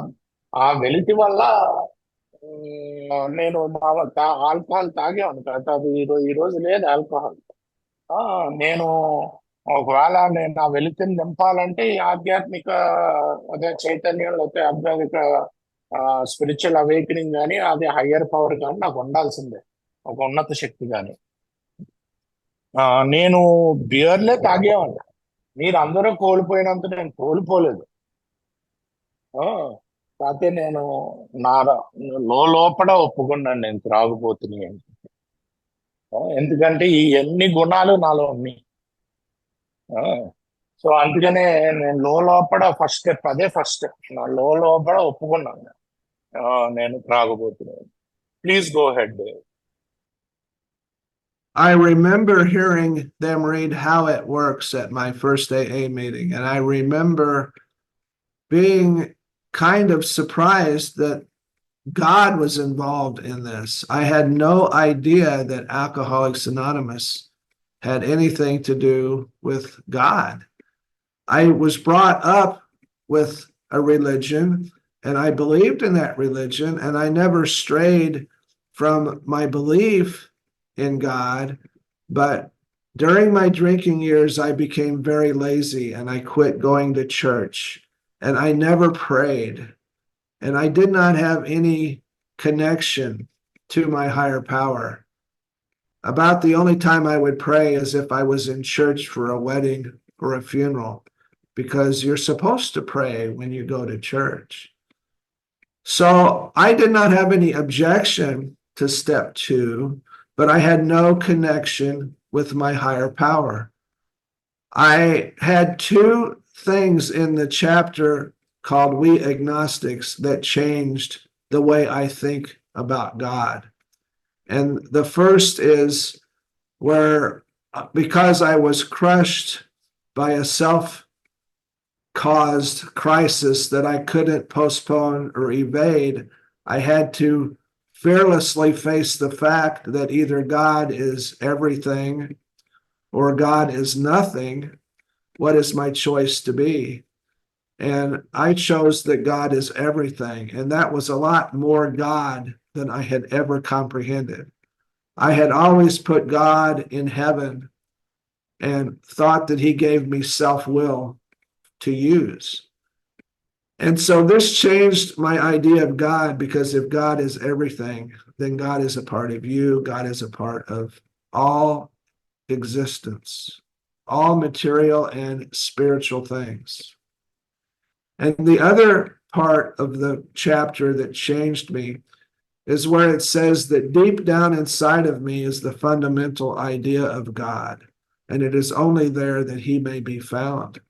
ఆ వెలితి వల్ల నేను ఆల్కహాల్ తాగేవాను కదా. అది ఈ రోజు లేదు ఆల్కహాల్. నేను ఒకవేళ నేను ఆ వెలితిని నింపాలంటే ఈ ఆధ్యాత్మిక అదే చైతన్యం, లేకపోతే ఆధ్యాత్మిక స్పిరిచువల్ అవేకనింగ్ కానీ, అది హయ్యర్ పవర్ కానీ నాకు ఉండాల్సిందే, ఒక ఉన్నత శక్తి కానీ. నేను బియర్లే తాగేవాడిని. మీరు అందరూ కోల్పోయినంత నేను కోల్పోలేదు. ఆ, కాకపోతే నేను నా లోపల ఒప్పుకున్నాను నేను త్రాగుబోతుని అని. ఎందుకంటే ఈ ఎన్ని గుణాలు నాలో ఉన్నాయి. ఆ, సో అందుకనే నేను లోపల ఫస్ట్ స్టెప్ అదే, ఫస్ట్ స్టెప్ నా లోపల ఒప్పుకున్నాను. నేను త్రాగబోతున్నాను. Please go ahead. I remember hearing them read how it works at my first AA meeting, and I remember being kind of surprised that God was involved in this. I had no idea that Alcoholics Anonymous had anything to do with God. I was brought up with a religion and I believed in that religion, and I never strayed from my belief in God. But during my drinking years, I became very lazy and I quit going to church and I never prayed. And I did not have any connection to my higher power. About the only time I would pray is if I was in church for a wedding or a funeral, because you're supposed to pray when you go to church. So I did not have any objection to step two, but I had no connection with my higher power. I had two things in the chapter called We Agnostics that changed the way I think about God. And the first is where, because I was crushed by a self caused crisis that I couldn't postpone or evade, I had to fearlessly face the fact that either God is everything or God is nothing. What is my choice to be? And I chose that God is everything. And that was a lot more God than I had ever comprehended. I had always put God in heaven and thought that he gave me self-will to use. And so this changed my idea of God, because if God is everything, then God is a part of you. God is a part of all existence, all material and spiritual things. And the other part of the chapter that changed me is where it says that deep down inside of me is the fundamental idea of God, and it is only there that he may be found.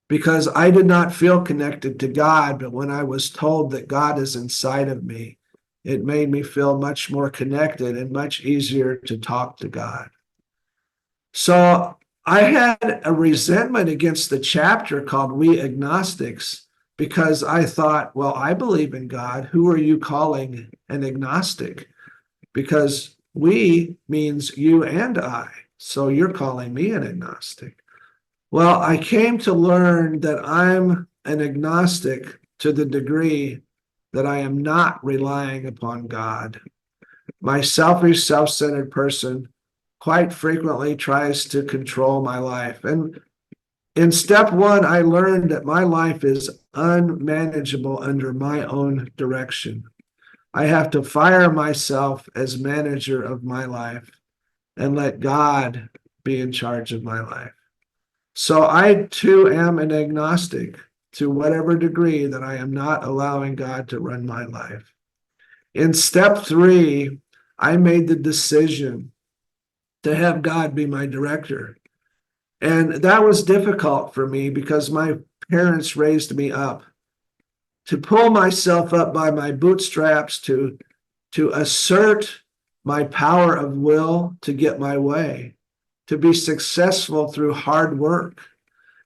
Because I did not feel connected to God, but when I was told that God is inside of me, it made me feel much more connected and much easier to talk to God. So I had a resentment against the chapter called We Agnostics, because I thought, well, I believe in God. Who are you calling an agnostic? Because we means you and I. So you're calling me an agnostic. Well, I came to learn that I'm an agnostic to the degree that I am not relying upon God. My selfish, self-centered person quite frequently tries to control my life. And in step one, I learned that my life is unmanageable under my own direction. I have to fire myself as manager of my life and let God be in charge of my life. So I too am an agnostic to whatever degree that I am not allowing God to run my life. In step three, I made the decision to have God be my director. And that was difficult for me because my parents raised me up to pull myself up by my bootstraps, to assert my power of will to get my way, to be successful through hard work.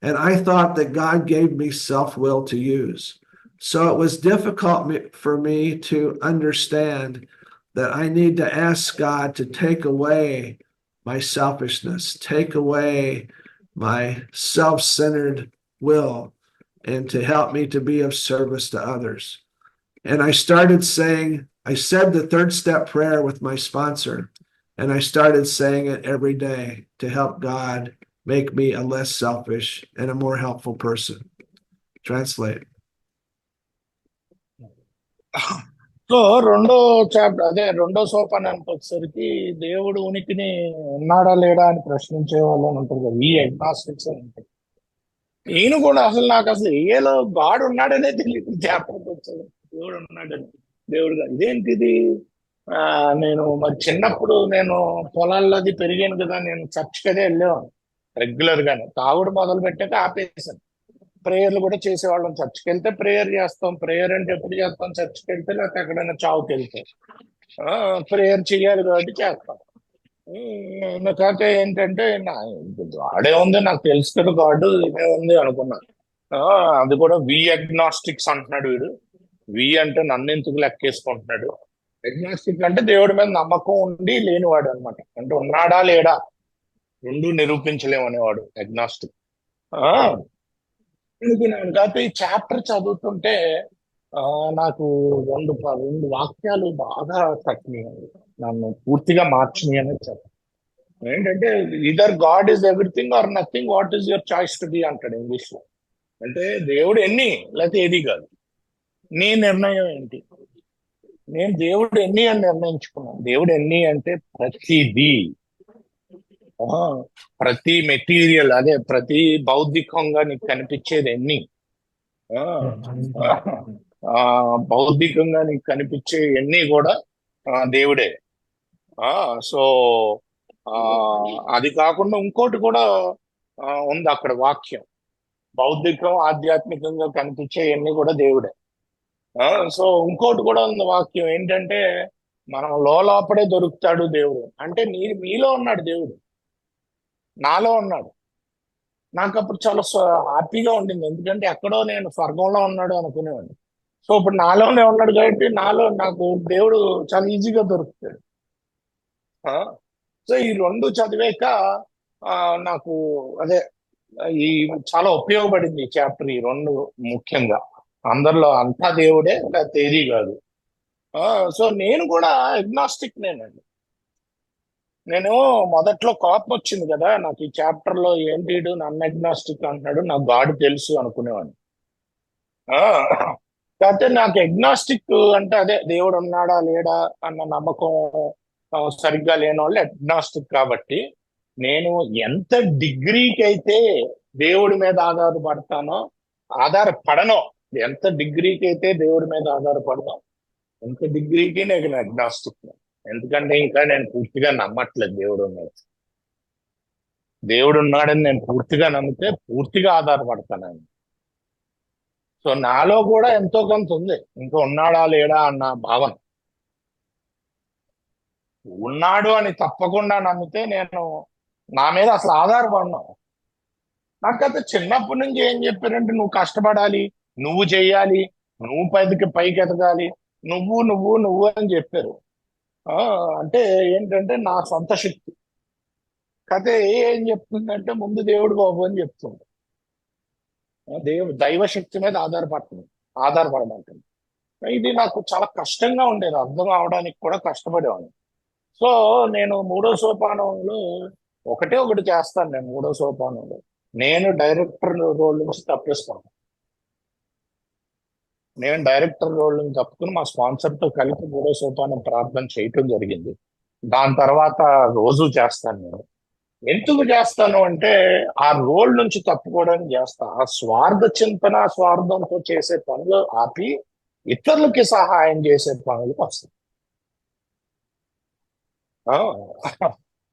And I thought that God gave me self-will to use. So it was difficult for me to understand that I need to ask God to take away my selfishness, take away my self-centered will, and to help me to be of service to others. And I said the third step prayer with my sponsor, and I started saying it every day to help God make me a less selfish and a more helpful person. Translate. So రెండో సోపానానికి వచ్చేసరికి దేవుడు ఉనికిని ఉన్నాడా లేడా అని ప్రశ్నించే వాళ్ళు అని ఉంటారు కదా, ఈ అగ్నాస్టిక్స్ అని ఉంటారు. నేను కూడా నాకు అసలు ఏలో గాడ్ ఉన్నాడనే తెలియదు. చాప్టర్కి వచ్చాడు దేవుడు ఉన్నాడని. దేవుడు ఇదేంటిది. నేను మరి చిన్నప్పుడు నేను పొలాల్లోది పెరిగాను కదా, నేను చర్చ్కి అదే వెళ్ళేవాను రెగ్యులర్ గానే. తాగుడు మొదలు పెట్టాక ఆపేసాను. ప్రేయర్లు కూడా చేసేవాళ్ళం. చర్చ్కి వెళ్తే ప్రేయర్ చేస్తాం. ప్రేయర్ అంటే ఎప్పుడు చేస్తాం? చర్చ్కి వెళ్తే లేకపోతే ఎక్కడైనా చావుకి వెళ్తే ప్రేయర్ చేయాలి కాబట్టి చేస్తాం. కాకపోతే ఏంటంటే గాడే ఉంది, నాకు తెలుసు కదా గాడు ఇదే ఉంది అనుకున్నాను. అది కూడా వి అగ్నాస్టిక్స్ అంటున్నాడు వీడు. వి అంటే నన్ను ఎందుకు లెక్కేసుకుంటున్నాడు. అగ్నాస్టిక్ అంటే దేవుడి మీద నమ్మకం ఉండి లేనివాడు అనమాట. అంటే ఉన్నాడా లేడా రెండు నిరూపించలేమనేవాడు అగ్నాస్టిక్. అనుకున్నాను. కాకపోతే ఈ చాప్టర్ చదువుతుంటే నాకు రెండు వాక్యాలు బాగా తట్టినాయి, నన్ను పూర్తిగా మార్చినాయి అనేది చెప్పాను. ఏంటంటే either God is everything or nothing, what is your choice to be అంటాడు ఇంగ్లీష్ లో. అంటే దేవుడు ఎన్ని లేకపోతే ఏది కాదు, నీ నిర్ణయం ఏంటి. నేను దేవుడు ఎన్ని అని నిర్ణయించుకున్నాను. దేవుడు ఎన్ని అంటే ప్రతిదీ, ప్రతి మెటీరియల్, అదే ప్రతి భౌతికంగా నీకు కనిపించేది ఎన్ని, భౌతికంగా నీకు కనిపించే ఎన్ని కూడా దేవుడే. సో అది కాకుండా ఇంకోటి కూడా ఉంది అక్కడ వాక్యం. బౌద్ధికం ఆధ్యాత్మికంగా కనిపించే ఎన్ని కూడా దేవుడే. సో ఇంకోటి కూడా ఉంది వాక్యం ఏంటంటే, మనం లోపడే దొరుకుతాడు దేవుడు. అంటే మీలో ఉన్నాడు దేవుడు, నాలో ఉన్నాడు. నాకు అప్పుడు చాలా హ్యాపీగా ఉండింది, ఎందుకంటే ఎక్కడో నేను స్వర్గంలో ఉన్నాడు అనుకునేవాడిని. సో ఇప్పుడు నాలోనే ఉన్నాడు కాబట్టి నాకు దేవుడు చాలా ఈజీగా దొరుకుతాడు. సో ఈ రెండు చదివాక నాకు అదే ఈ చాలా ఉపయోగపడింది ఈ చాప్టర్. ఈ రెండు ముఖ్యంగా అందరిలో అంతా దేవుడే లేకపోతే ఏది కాదు. సో నేను కూడా అగ్నాస్టిక్ నేనండి. నేను మొదట్లో కోపం వచ్చింది కదా నాకు ఈ చాప్టర్ లో, ఏంటి నన్ను అగ్నాస్టిక్ అంటున్నాడు, నాకు గాడ్ తెలుసు అనుకునేవాడిని. కాకపోతే నాకు అగ్నాస్టిక్ అంటే అదే దేవుడు ఉన్నాడా లేడా అన్న నమ్మకం సరిగ్గా లేని వాళ్ళు అగ్నాస్టిక్. కాబట్టి నేను ఎంత డిగ్రీకి అయితే దేవుడి మీద ఆధారపడనో, ఎంత డిగ్రీకి అయితే దేవుడి మీద ఆధారపడతాం, ఎంత డిగ్రీకి నేను అగ్నాస్టిక్. ఎందుకంటే ఇంకా నేను పూర్తిగా నమ్మట్లేదు దేవుడు ఉన్నాడని నేను పూర్తిగా నమ్మితే పూర్తిగా ఆధారపడతాను. సో నాలో కూడా ఎంతో కొంత ఉంది ఇంకా ఉన్నాడా లేడా అన్న భావన. ఉన్నాడు అని తప్పకుండా నమ్మితే నేను నా మీద అసలు ఆధారపడను. నాకైతే చిన్నప్పటి నుంచి ఏం చెప్పారంటే, నువ్వు కష్టపడాలి, నువ్వు చెయ్యాలి, నువ్వు పైకి ఎదగాలి, నువ్వు నువ్వు నువ్వు అని చెప్పారు. అంటే ఏంటంటే నా సొంత శక్తి. కథ ఏం చెప్తుందంటే ముందు దేవుడు బాబు అని చెప్తుంది. దైవశక్తి మీద ఆధారపడమంటుంది. ఇది నాకు చాలా కష్టంగా ఉండేది, అర్థం అవడానికి కూడా కష్టపడేవాడిని. సో నేను మూడో సోపానంలో ఒకటి చేస్తాను. నేను మూడో సోపానంలో నేను డైరెక్టర్ రోల్ నుంచి తప్పిస్తాను. నేను డైరెక్టర్ రోల్ నుంచి తప్పుకుని మా స్పాన్సర్ తో కలిపి మూడో సోపానం ప్రార్థన చేయటం జరిగింది. దాని తర్వాత రోజు చేస్తాను నేను. ఎందుకు చేస్తాను అంటే ఆ రోల్ నుంచి తప్పుకోవడానికి చేస్తా. ఆ స్వార్థ చింతన, స్వార్థంతో చేసే పనులు ఆపి ఇతరులకి సహాయం చేసే పనులకు వస్తాయి. ఆ,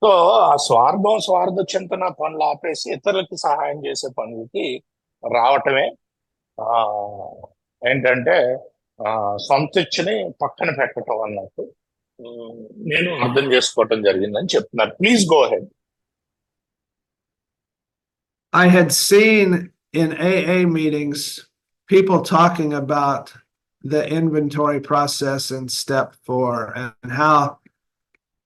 సో ఆ స్వార్థ చింతన పనులు ఆపేసి ఇతరులకి సహాయం చేసే పనులకి రావటమే ఆ ఏంటంటే సొంత ఇచ్చిని పక్కన పెట్టడం అన్నట్టు ఉమ్, నేను అర్థం చేసుకోవటం జరిగిందని చెప్తున్నారు. Please go ahead. I had seen in AA meetings people talking about the inventory process in step 4 and how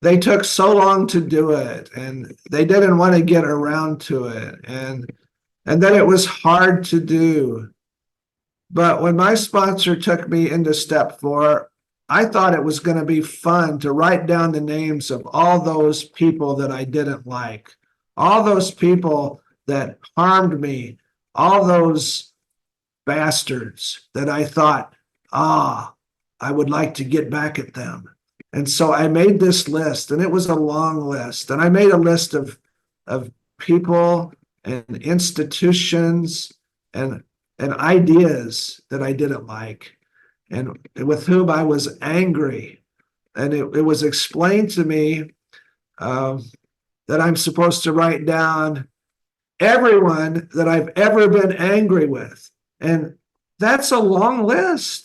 they took so long to do it and they didn't want to get around to it and that it was hard to do. But when my sponsor took me into step 4, I thought it was going to be fun to write down the names of all those people that I didn't like, all those people that harmed me, all those bastards that I thought, I would like to get back at them. And so I made this list, and it was a long list. And I made a list of people and institutions and ideas that I didn't like and with whom I was angry. And it was explained to me that I'm supposed to write down everyone that I've ever been angry with. And that's a long list.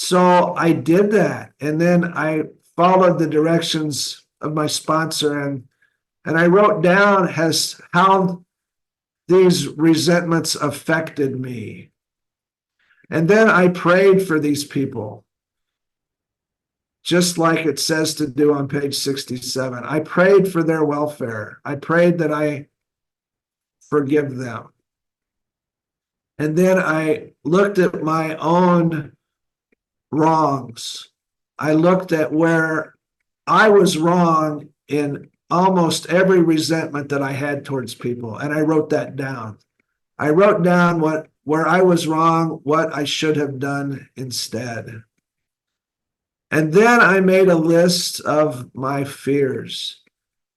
So I did that. And then I followed the directions of my sponsor and I wrote down how these resentments affected me. And then I prayed for these people, just like it says to do on page 67. I prayed for their welfare. I prayed that I forgive them. And then I looked at my own wrongs. I looked at where I was wrong in almost every resentment that I had towards people, and I wrote that down. I wrote down where I was wrong, what I should have done instead. And then I made a list of my fears.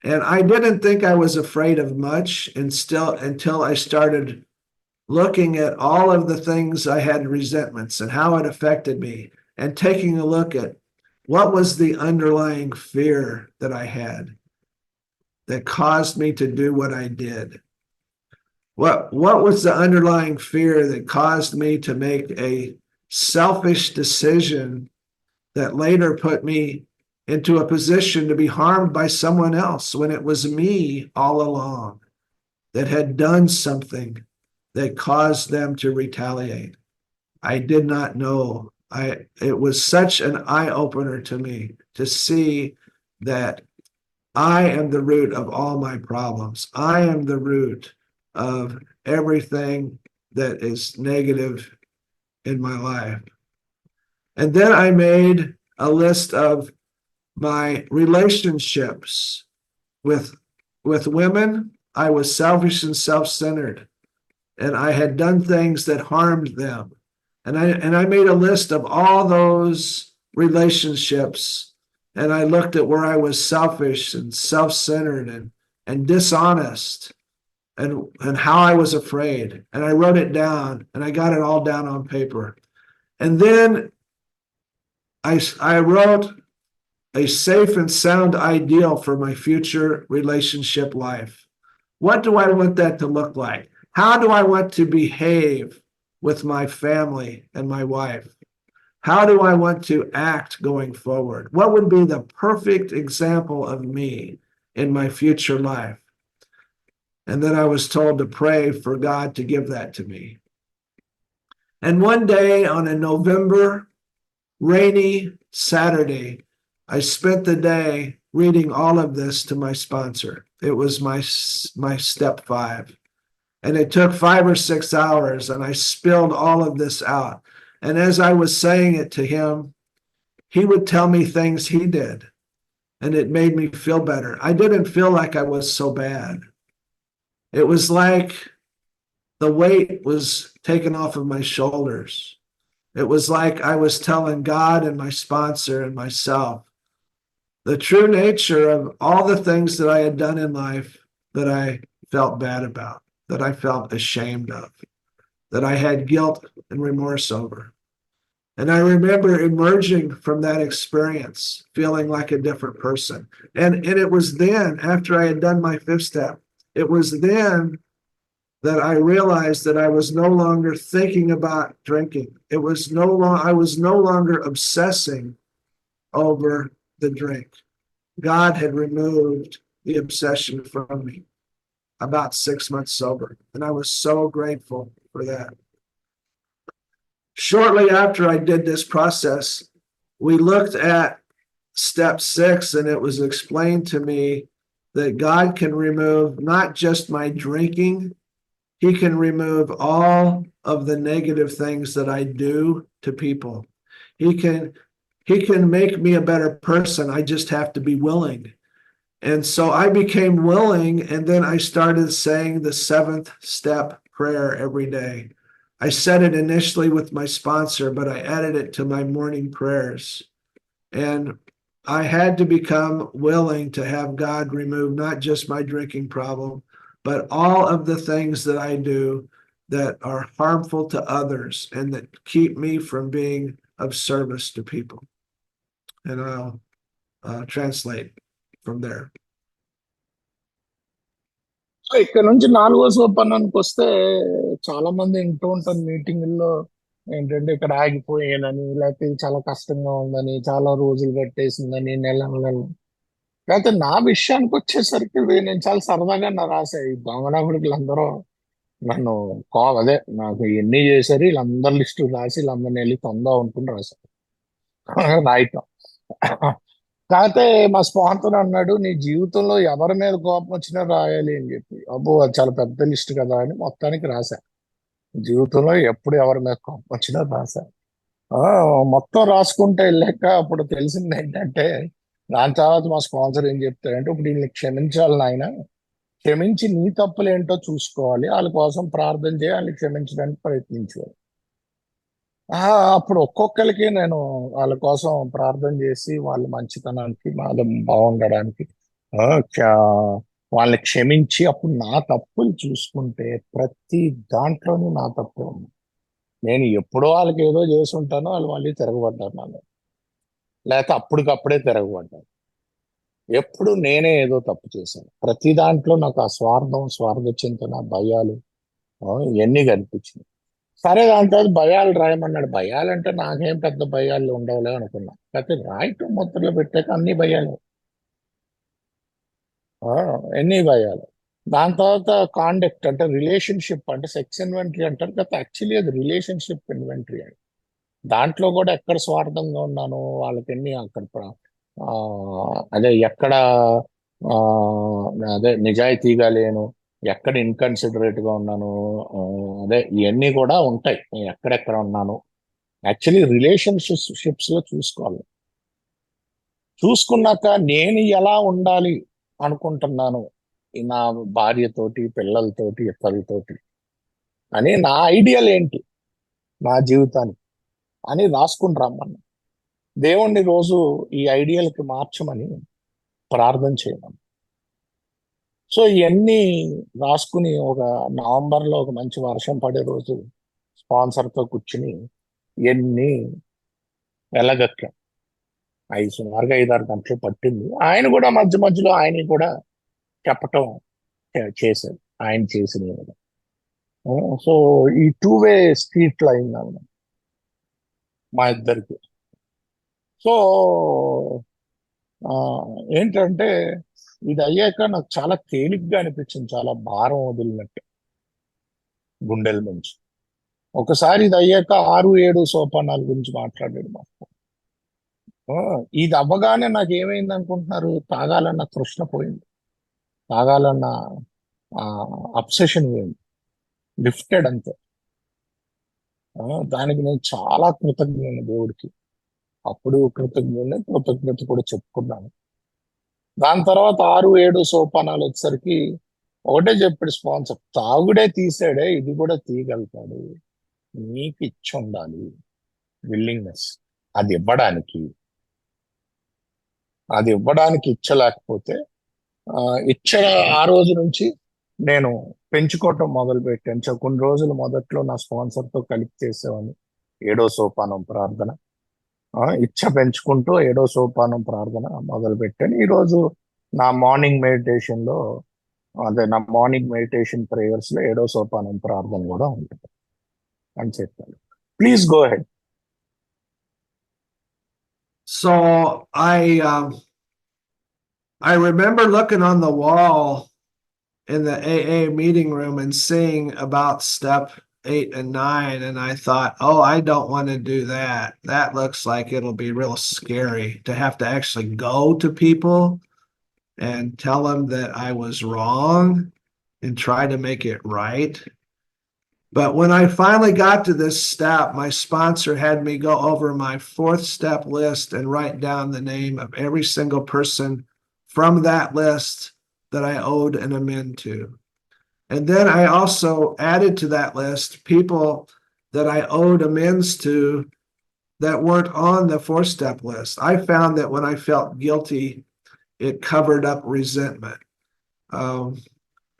And I didn't think I was afraid of much until I started looking at all of the things I had resentments and how it affected me, and taking a look at what was the underlying fear that I had that caused me to do what I did. What was the underlying fear that caused me to make a selfish decision that later put me into a position to be harmed by someone else when it was me all along that had done something that caused them to retaliate? I did not know. It was such an eye-opener to me to see that I am the root of all my problems. I am the root of everything that is negative in my life. And then I made a list of my relationships with women. I was selfish and self-centered, and I had done things that harmed them. And I made a list of all those relationships, and I looked at where I was selfish and self-centered and dishonest and how I was afraid. And I wrote it down, and I got it all down on paper. And then I wrote a safe and sound ideal for my future relationship life. What do I want that to look like? How do I want to behave with my family and my wife? How do I want to act going forward? What would be the perfect example of me in my future life? And then I was told to pray for God to give that to me. And one day on a November rainy Saturday, I spent the day reading all of this to my sponsor. It was my step 5. And it took 5 or 6 hours, and I spilled all of this out. And as I was saying it to him, he would tell me things he did, and it made me feel better. I didn't feel like I was so bad. It was like the weight was taken off of my shoulders. It was like I was telling God and my sponsor and myself the true nature of all the things that I had done in life that I felt bad about, that I felt ashamed of, that I had guilt and remorse over. And I remember emerging from that experience feeling like a different person. And it was then, after I had done my fifth step, it was then that I realized that I was no longer thinking about drinking. It was no long, I was no longer obsessing over the drink. God had removed the obsession from me about 6 months sober. And I was so grateful for that. Shortly after I did this process, we looked at step 6, and it was explained to me that God can remove not just my drinking, He can remove all of the negative things that I do to people. He can make me a better person. I just have to be willing. And so I became willing, and then I started saying the 7th step prayer every day. I said it initially with my sponsor, but I added it to my morning prayers. And I had to become willing to have God remove not just my drinking problem, but all of the things that I do that are harmful to others and that keep me from being of service to people. And I'll translate from there. So ఇక్కడ నుంచి 4వ సోపానానికి వస్తే చాలా మంది వింటూ ఉంటారు మీటింగుల్లో ఏంటంటే ఇక్కడ ఆగిపోయానని, లేకపోతే ఇది చాలా కష్టంగా ఉందని, చాలా రోజులు పట్టేసిందని, నెలలు. లేకపోతే నా విషయానికి వచ్చేసరికి నేను చాలా సరదాగా రాసా. ఈ దొంగనాకుడికి అందరూ నన్ను అదే నాకు ఎన్ని చేశారు వీళ్ళందరి లిస్టు రాసి వీళ్ళందరిని వెళ్ళి తొందా అనుకుని రాశారు రాయటం. కాకపోతే మా స్పాన్సర్ అన్నాడు, నీ జీవితంలో ఎవరి మీద కోపం వచ్చినా రాయాలి అని చెప్పి. అబ్బో అది చాలా పెద్ద లిస్ట్ కదా అని మొత్తానికి రాశా. జీవితంలో ఎప్పుడు ఎవరి మీద కోపం వచ్చినా రాశా. మొత్తం రాసుకుంటే వెళ్ళాక అప్పుడు తెలిసింది ఏంటంటే, దాని తర్వాత మా స్పాన్సర్ ఏం చెప్తాడంటే, ఇప్పుడు వీళ్ళని క్షమించాలి నాయన, క్షమించి నీ తప్పులు ఏంటో చూసుకోవాలి, వాళ్ళ కోసం ప్రార్థన చేయాలి, వాళ్ళని క్షమించడానికి ప్రయత్నించాలి. అప్పుడు ఒక్కొక్కరికి నేను వాళ్ళ కోసం ప్రార్థన చేసి వాళ్ళ మంచితనానికి వాళ్ళ బాగుండడానికి వాళ్ళని క్షమించి అప్పుడు నా తప్పులు చూసుకుంటే ప్రతి దాంట్లోనూ నా తప్పు ఉంది. నేను ఎప్పుడో వాళ్ళకి ఏదో చేసి ఉంటానో వాళ్ళు మళ్ళీ తిరగబడ్డారు నన్ను, లేకపోతే అప్పటికప్పుడే తిరగబడ్డారు. ఎప్పుడు నేనే ఏదో తప్పు చేశాను. ప్రతి దాంట్లో నాకు ఆ స్వార్థ చింతన, భయాలు ఇవన్నీ కనిపించినాయి. సరే దాని తర్వాత భయాలు రాయమన్నాడు. భయాలంటే నాకేం పెద్ద భయాలు ఉండవులే అనుకున్నా. అయితే రాయటం ముద్రలో పెట్టాక అన్ని భయాలు, ఎన్ని భయాలు. దాని తర్వాత కాండక్ట్ అంటే రిలేషన్షిప్, అంటే సెక్స్ ఇన్వెంటరీ అంటారు కదా, యాక్చువల్లీ అది రిలేషన్షిప్ ఇన్వెంటరీ అని. దాంట్లో కూడా ఎక్కడ స్వార్థంగా ఉన్నాను, వాళ్ళకి ఎన్ని అక్కడ అదే ఎక్కడ అదే నిజాయితీగా లేను, ఎక్కడ ఇన్కన్సిడరేట్ గా ఉన్నాను, అదే ఇవన్నీ కూడా ఉంటాయి. నేను ఎక్కడెక్కడ ఉన్నాను యాక్చువల్లీ రిలేషన్షిప్స్ లో చూసుకోవాలి. చూసుకున్నాక నేను ఎలా ఉండాలి అనుకుంటున్నాను నా భార్యతోటి, పిల్లలతోటి, ఇతరులతోటి అని, నా ఐడియల్ ఏంటి నా జీవితానికి అని రాసుకుని రమ్మన్నా. దేవుణ్ణి రోజు ఈ ఐడియల్కి మార్చమని ప్రార్థన చేయమని. సో ఇవన్నీ రాసుకుని ఒక నవంబర్లో ఒక మంచి వర్షం పడే రోజు స్పాన్సర్తో కూర్చుని ఎన్ని వెళ్ళగక్కాం. సుమారుగా 5-6 గంటలు పట్టింది. ఆయన కూడా మధ్య మధ్యలో ఆయన కూడా చెప్పటం చేశాడు, ఆయన చేసిన. సో ఈ 2-వే స్ట్రీట్ లో అయింది మా ఇద్దరికి. సో ఏంటంటే ఇది అయ్యాక నాకు చాలా తేలిగ్గా అనిపించింది, చాలా భారం వదిలినట్టు గుండెల నుంచి. ఒకసారి ఇది అయ్యాక 6-7 సోపానాల గురించి మాట్లాడాడు మా. ఇది అవ్వగానే నాకు ఏమైంది అనుకుంటున్నారు, తాగాలన్న తృష్ణ పోయింది, తాగాలన్న అబ్సెషన్ పోయింది. లిఫ్టెడ్ అంతే. దానికి నేను చాలా కృతజ్ఞుని దేవుడికి. అప్పుడు కృతజ్ఞత కూడా చెప్పుకున్నాను. దాని తర్వాత 6-7 సోపానాలు వచ్చేసరికి ఒకటే చెప్పాడు స్పాన్సర్, తాగుడే తీసాడే ఇది కూడా తీయగలుగుతాడు, నీకు ఇచ్చి ఉండాలి, విల్లింగ్నెస్. అది ఇవ్వడానికి ఇచ్చలేకపోతే ఇచ్చిన ఆ రోజు నుంచి నేను పెంచుకోవటం మొదలు పెట్టాను. కొన్ని రోజులు మొదట్లో నా స్పాన్సర్తో కలిపి చేసేవాడిని 7వ సోపానం ప్రార్థన. ఇచ్చ పెంచుకుంటూ 7వ సోపానం ప్రార్థన మొదలు పెట్టాను. ఈరోజు నా మార్నింగ్ మెడిటేషన్ ప్రేయర్స్ లో 7వ సోపానం ప్రార్థన కూడా ఉంటుంది అని చెప్పాను. Please go head. So I remember looking on the wall in the AA meeting room and seeing about step 8 and 9, and I thought, oh, I don't want to do that. That looks like it'll be real scary to have to actually go to people and tell them that I was wrong and try to make it right. But when I finally got to this step, my sponsor had me go over my 4th step list and write down the name of every single person from that list that I owed an amend to. And then I also added to that list people that I owed amends to that weren't on the 4th step list. I found that when I felt guilty, it covered up resentment.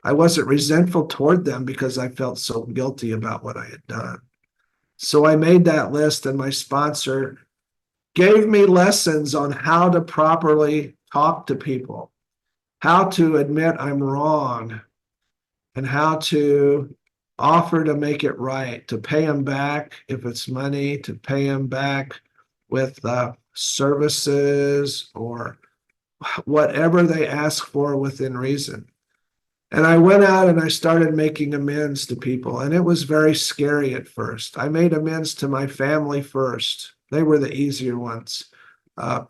I wasn't resentful toward them because I felt so guilty about what I had done. So I made that list, and my sponsor gave me lessons on how to properly talk to people, how to admit I'm wrong, and how to offer to make it right, to pay them back if it's money, to pay them back with services or whatever they ask for within reason. And I went out and I started making amends to people, and it was very scary at first. I made amends to my family first. They were the easier ones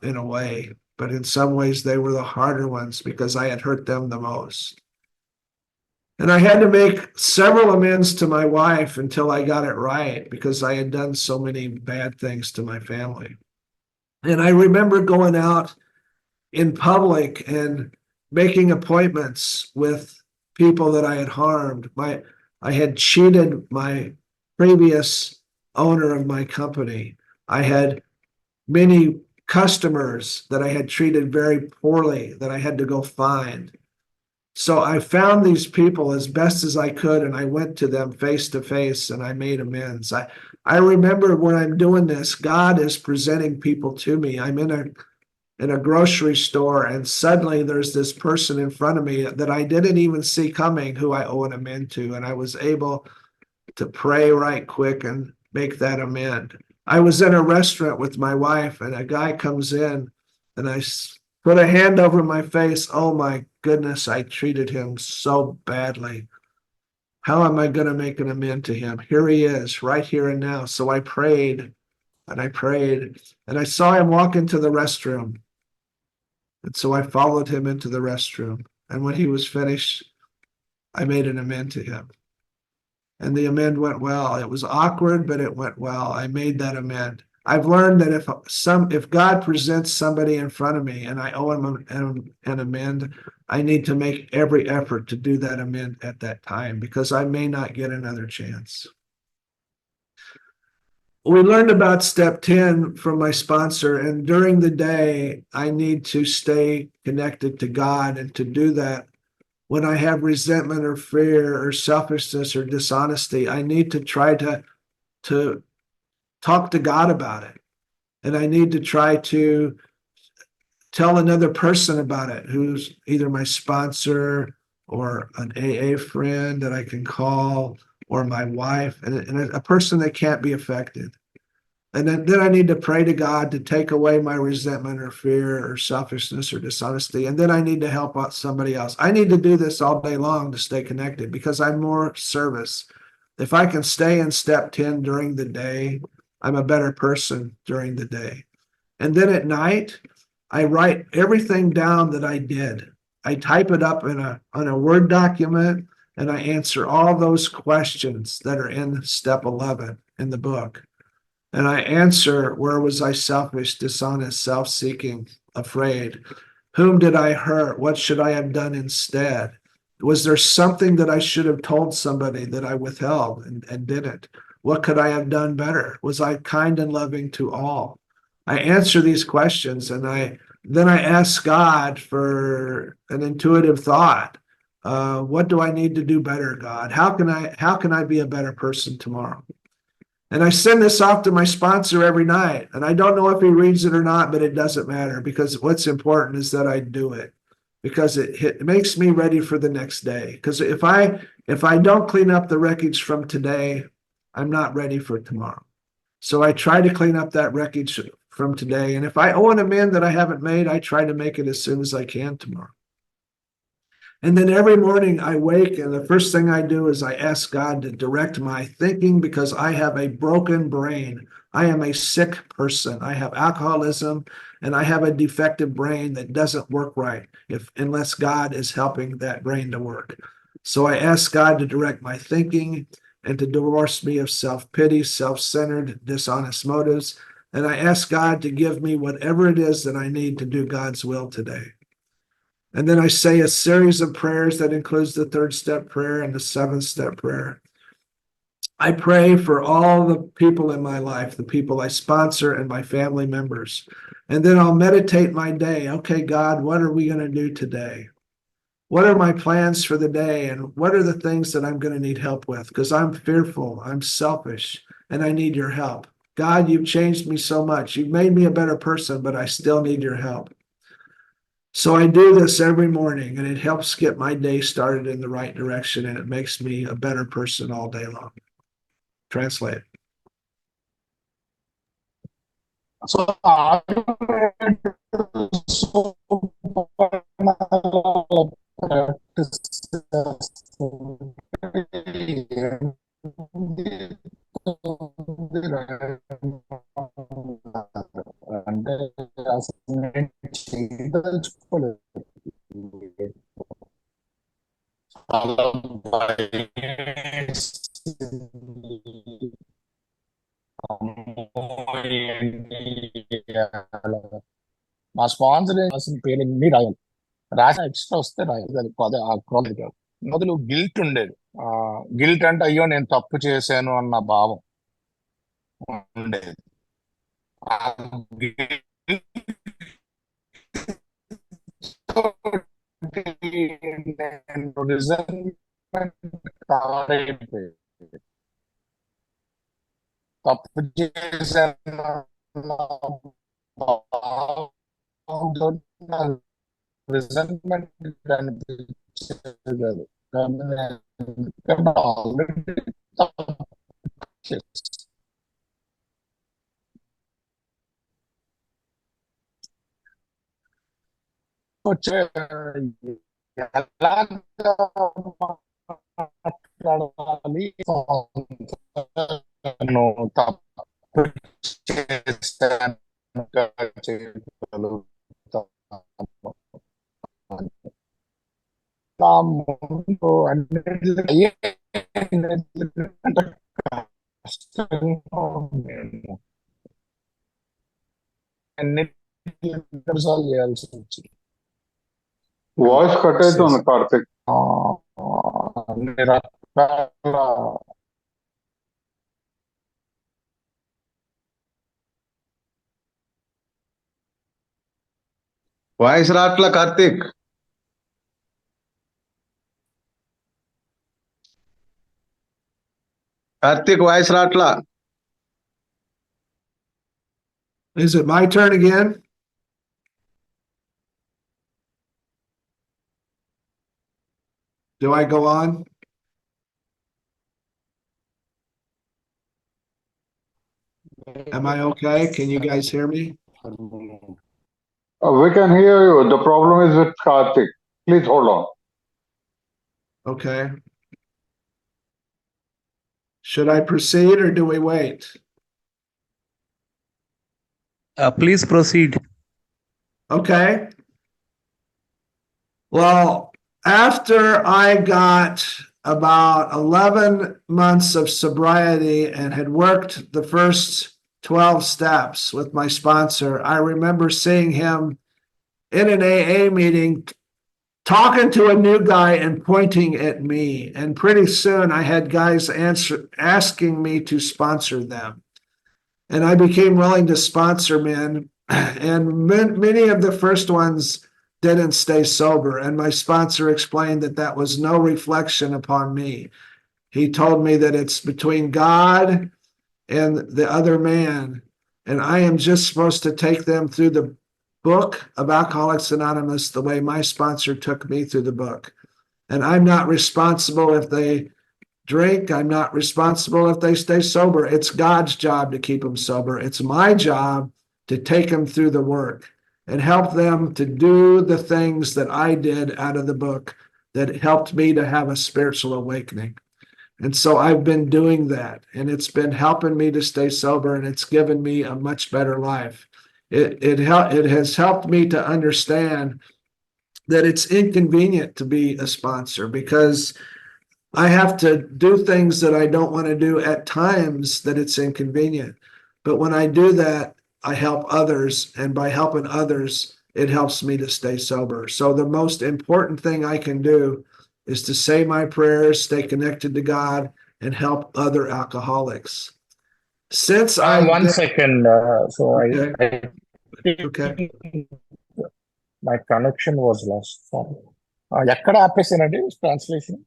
in a way, but in some ways they were the harder ones because I had hurt them the most. And I had to make several amends to my wife until I got it right because I had done so many bad things to my family. And I remember going out in public and making appointments with people that I had harmed. I had cheated my previous owner of my company. I had many customers that I had treated very poorly that I had to go find. So I found these people as best as I could, and I went to them face to face and I made amends. I remember when I'm doing this, God is presenting people to me. I'm in a grocery store, and suddenly there's this person in front of me that I didn't even see coming who I owe an amend to, and I was able to pray right quick and make that amend. I was in a restaurant with my wife, and a guy comes in, and I put a hand over my face. Oh my goodness, I treated him so badly. How am I going to make an amend to him? Here he is, right here and now. So I prayed, and I saw him walk into the restroom. And so I followed him into the restroom. And when he was finished, I made an amend to him. And the amend went well. It was awkward, but it went well. I made that amend. I've learned that if God presents somebody in front of me and I owe him an amend, I need to make every effort to do that amend at that time because I may not get another chance. We learned about step 10 from my sponsor, and during the day, I need to stay connected to God, and to do that, when I have resentment or fear or selfishness or dishonesty, I need to try to talk to God about it. And I need to try to tell another person about it who's either my sponsor or an AA friend that I can call, or my wife, and a person that can't be affected. And then I need to pray to God to take away my resentment or fear or selfishness or dishonesty. And then I need to help out somebody else. I need to do this all day long to stay connected because I'm more service. If I can stay in step 10 during the day, I'm a better person during the day. And then at night, I write everything down that I did. I type it up on a Word document. and I answer all those questions that are in step 11 in the book. And I answer, where was I selfish, dishonest, self-seeking, afraid? Whom did I hurt? What should I have done instead? Was there something that I should have told somebody that I withheld and didn't? What could I have done better? Was I kind and loving to all? I answer these questions, and then I ask God for an intuitive thought. What do I need to do better, God? How can I be a better person tomorrow? And I send this off to my sponsor every night. And I don't know if he reads it or not, but it doesn't matter, because what's important is that I do it, because it makes me ready for the next day. Because if I don't clean up the wreckage from today, I'm not ready for tomorrow. So I try to clean up that wreckage from today. And if I owe an amend that I haven't made, I try to make it as soon as I can tomorrow. And then every morning I wake, and the first thing I do is I ask God to direct my thinking, because I have a broken brain. I am a sick person. I have alcoholism, and I have a defective brain that doesn't work right unless God is helping that brain to work. So I ask God to direct my thinking and to divorce me of self-pity, self-centered, dishonest motives. And I ask God to give me whatever it is that I need to do God's will today. And then I say a series of prayers that includes the 3rd step prayer and the 7th step prayer. I pray for all the people in my life, the people I sponsor and my family members. And then I'll meditate my day. Okay, God, what are we going to do today? What are my plans for the day? And what are the things that I'm going to need help with? Because I'm fearful, I'm selfish, and I need your help. God, you've changed me so much. You've made me a better person, but I still need your help. So I do this every morning, and it helps get my day started in the right direction, and it makes me a better person all day long. Translate. So అంటే అసలు నేను చేయదలుచుకోలేదు. చాలా భయమేసింది. అమ్మో, ఏంటి అలా. మా sponsor రాసిన పేర్లన్నీ రాయాలి, రాసిన ఎక్స్ట్రా వస్తే రాయాలి. అది ఆ క్వాలిటీ కాదు. మొదలు గిల్ట్ ఉండేది. గిల్ట్ అంటే అయ్యో నేను తప్పు చేశాను అన్న భావం ఉండేది. ఆ guilt తోటి నేను resentment కారైపోయేది. తప్పు చేశాను అన్న భావంతో నాకు resentment కనిపించేది కాదు. కానీ నేను ఎందుకంటే ఆల్రెడీ తప్పు చేశాను. వచ్చే ఎలాగ మాట్లాడాలి, నేను తప్పు చేశాను చేయగలుగుతాను. నా ముందు అన్నిటికంటే కష్టంగా నేను అన్నిటికీ సాల్వ్ చేయాల్సి వచ్చింది. వాయిస్ కట్ అవుతుంది కార్తిక్. అన్ని రకాల వాయిస్ రాట్లా కార్తిక్. కార్తిక్ వాయిస్ రాట్లా. Is it my turn again? Do I go on? Am I okay? Can you guys hear me? We can hear you. The problem is with Karthik. Please hold on. Okay. Should I proceed or do we wait? Please proceed. Okay. Well, after I got about 11 months of sobriety and had worked the first 12 steps with my sponsor, I remember seeing him in an AA meeting talking to a new guy and pointing at me. And pretty soon I had guys asking me to sponsor them. And I became willing to sponsor men. And many of the first ones didn't stay sober. And my sponsor explained that that was no reflection upon me. He told me that it's between God and the other man. And I am just supposed to take them through the book of Alcoholics Anonymous the way my sponsor took me through the book. And I'm not responsible if they drink. I'm not responsible if they stay sober. It's God's job to keep them sober. It's my job to take them through the work and help them to do the things that I did out of the book that helped me to have a spiritual awakening. And so I've been doing that, and it's been helping me to stay sober, and it's given me a much better life. It has helped me to understand that it's inconvenient to be a sponsor because I have to do things that I don't want to do at times that it's inconvenient. But when I do that, I help others, and by helping others, it helps me to stay sober. So the most important thing I can do is to say my prayers, stay connected to God, and help other alcoholics. Since I 1 second. Okay. I think Okay. my connection was lost. Sorry. ఎక్కడ ఆపేసానండి translation?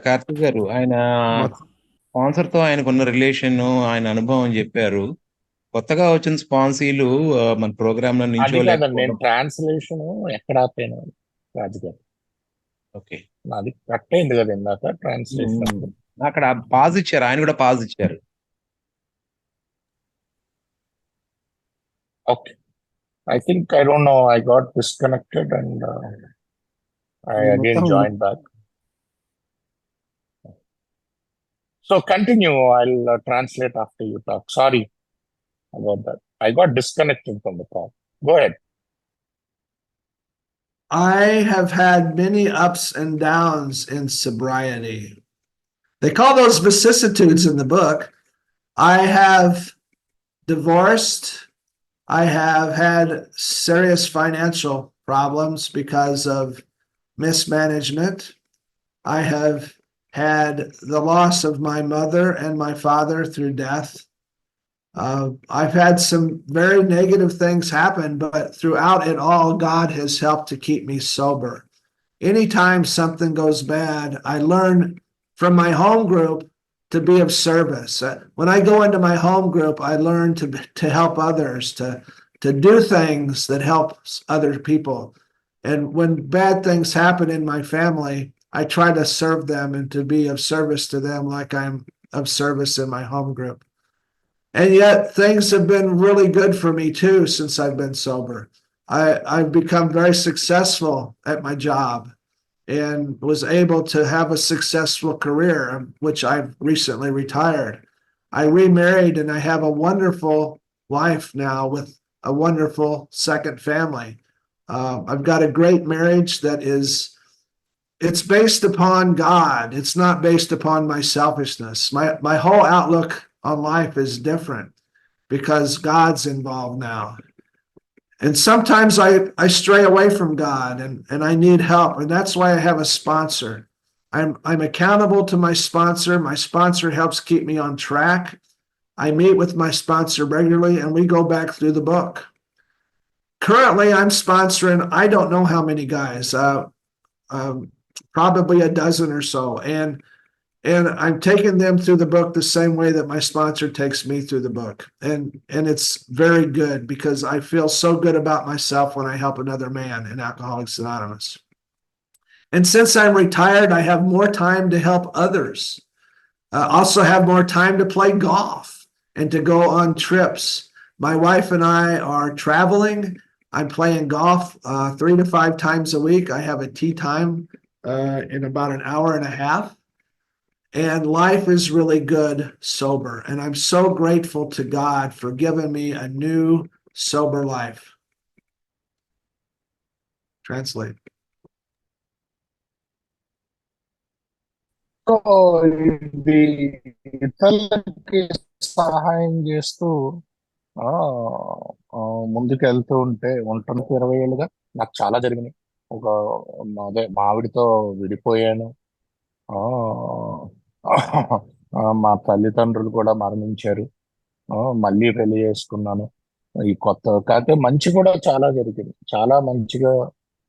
Karthik గారు ఆయన sponsor తో ఆయనకున్న relation, ఆయన అనుభవం చెప్పారు. కొత్తగా వచ్చిన స్పాన్సీలు మన ప్రోగ్రామ్ లో అది నుంచి కాదండి, నేను ట్రాన్స్లేషన్ ఎక్కడ ఆపాను రాజు గారు? ఓకే, నాది కట్ అయింది కదా ఇందాక ట్రాన్స్లేషన్. అక్కడ పాజ్ ఇచ్చారు, ఆయన కూడా పాజ్ ఇచ్చారు. Okay, I think, I don't know, I got disconnected and I again joined back. So continue, I'll translate after you talk. Sorry about that. I got disconnected from the call. Go ahead. I have had many ups and downs in sobriety. They call those vicissitudes in the book. I have divorced. I have had serious financial problems because of mismanagement. I have had the loss of my mother and my father through death. I've had some very negative things happen, but throughout it all, God has helped to keep me sober. Anytime something goes bad, I learn from my home group to be of service. When I go into my home group, I learn to help others, to do things that helps other people. And when bad things happen in my family, I try to serve them and to be of service to them like I'm of service in my home group. And yet things have been really good for me too since I've been sober. I've become very successful at my job and was able to have a successful career, which I've recently retired. I remarried and I have a wonderful life now with a wonderful second family. I've got a great marriage that it's based upon God. It's not based upon my selfishness. My whole outlook on life is different because God's involved now. And sometimes I stray away from God and I need help. And that's why I have a sponsor. I'm accountable to my sponsor. My sponsor helps keep me on track. I meet with my sponsor regularly and we go back through the book. Currently, I'm sponsoring, I don't know how many guys, probably a dozen or so. And I'm taking them through the book the same way that my sponsor takes me through the book. And it's very good because I feel so good about myself when I help another man in Alcoholics Anonymous. And since I'm retired, I have more time to help others. Also have more time to play golf and to go on trips. My wife and I are traveling. I'm playing golf 3 to 5 times a week. I have a tea time in about an hour and a half. And life is really good sober. And I'm so grateful to God for giving me a new sober life. translate. So ఇది ఇతరులకి సహాయం చేస్తూ ఆ ముందుకు వెళ్తూ ఉంటే ఉంటుంది 20 ఏళ్ళుగా నాకు చాలా జరిగినాయి. ఒక అదే మావిడితో విడిపోయాను. ఆ మా తల్లిదండ్రులు కూడా మరణించారు. మళ్ళీ పెళ్లి చేసుకున్నాను. ఈ కొత్త కాకపోతే మంచి కూడా చాలా జరిగింది. చాలా మంచిగా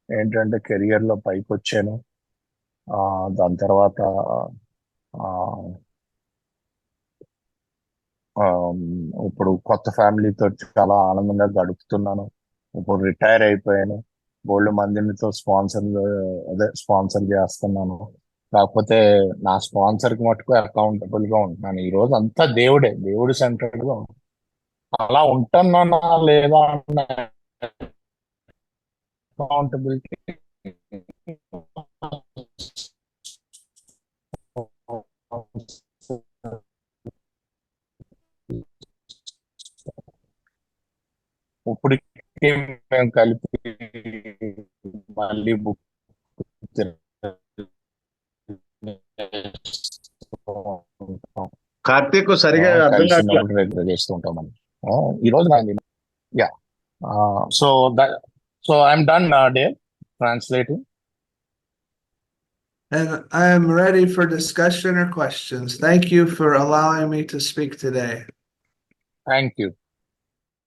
ఏంటంటే కెరియర్ లో పైకి వచ్చాను. దాని తర్వాత ఆ ఆ, ఇప్పుడు కొత్త ఫ్యామిలీతో చాలా ఆనందంగా గడుపుతున్నాను. ఇప్పుడు రిటైర్ అయిపోయాను. బోల్డ్ మందినితో స్పాన్సర్ చేస్తున్నాను. కాకపోతే నా స్పాన్సర్ కి మటుకు అకౌంటబుల్ గా ఉంటున్నాను. ఈ రోజు అంతా దేవుడు సెంటర్డ్ గా ఉంటాను. అలా ఉంటున్నానా లేదా అన్న అకౌంటబిలిటీ ఇప్పటికే మేము కలిపి మళ్ళీ బుక్ కార్తీక్ సరిగా అర్థం కావట్లేదు. కలిసినప్పుడు రెగ్యులర్ చేస్తూ ఉంటామని ఈ రోజు yeah so so I'm done day translating. And I am ready for discussion or questions. Thank you for allowing me to speak today. Thank you.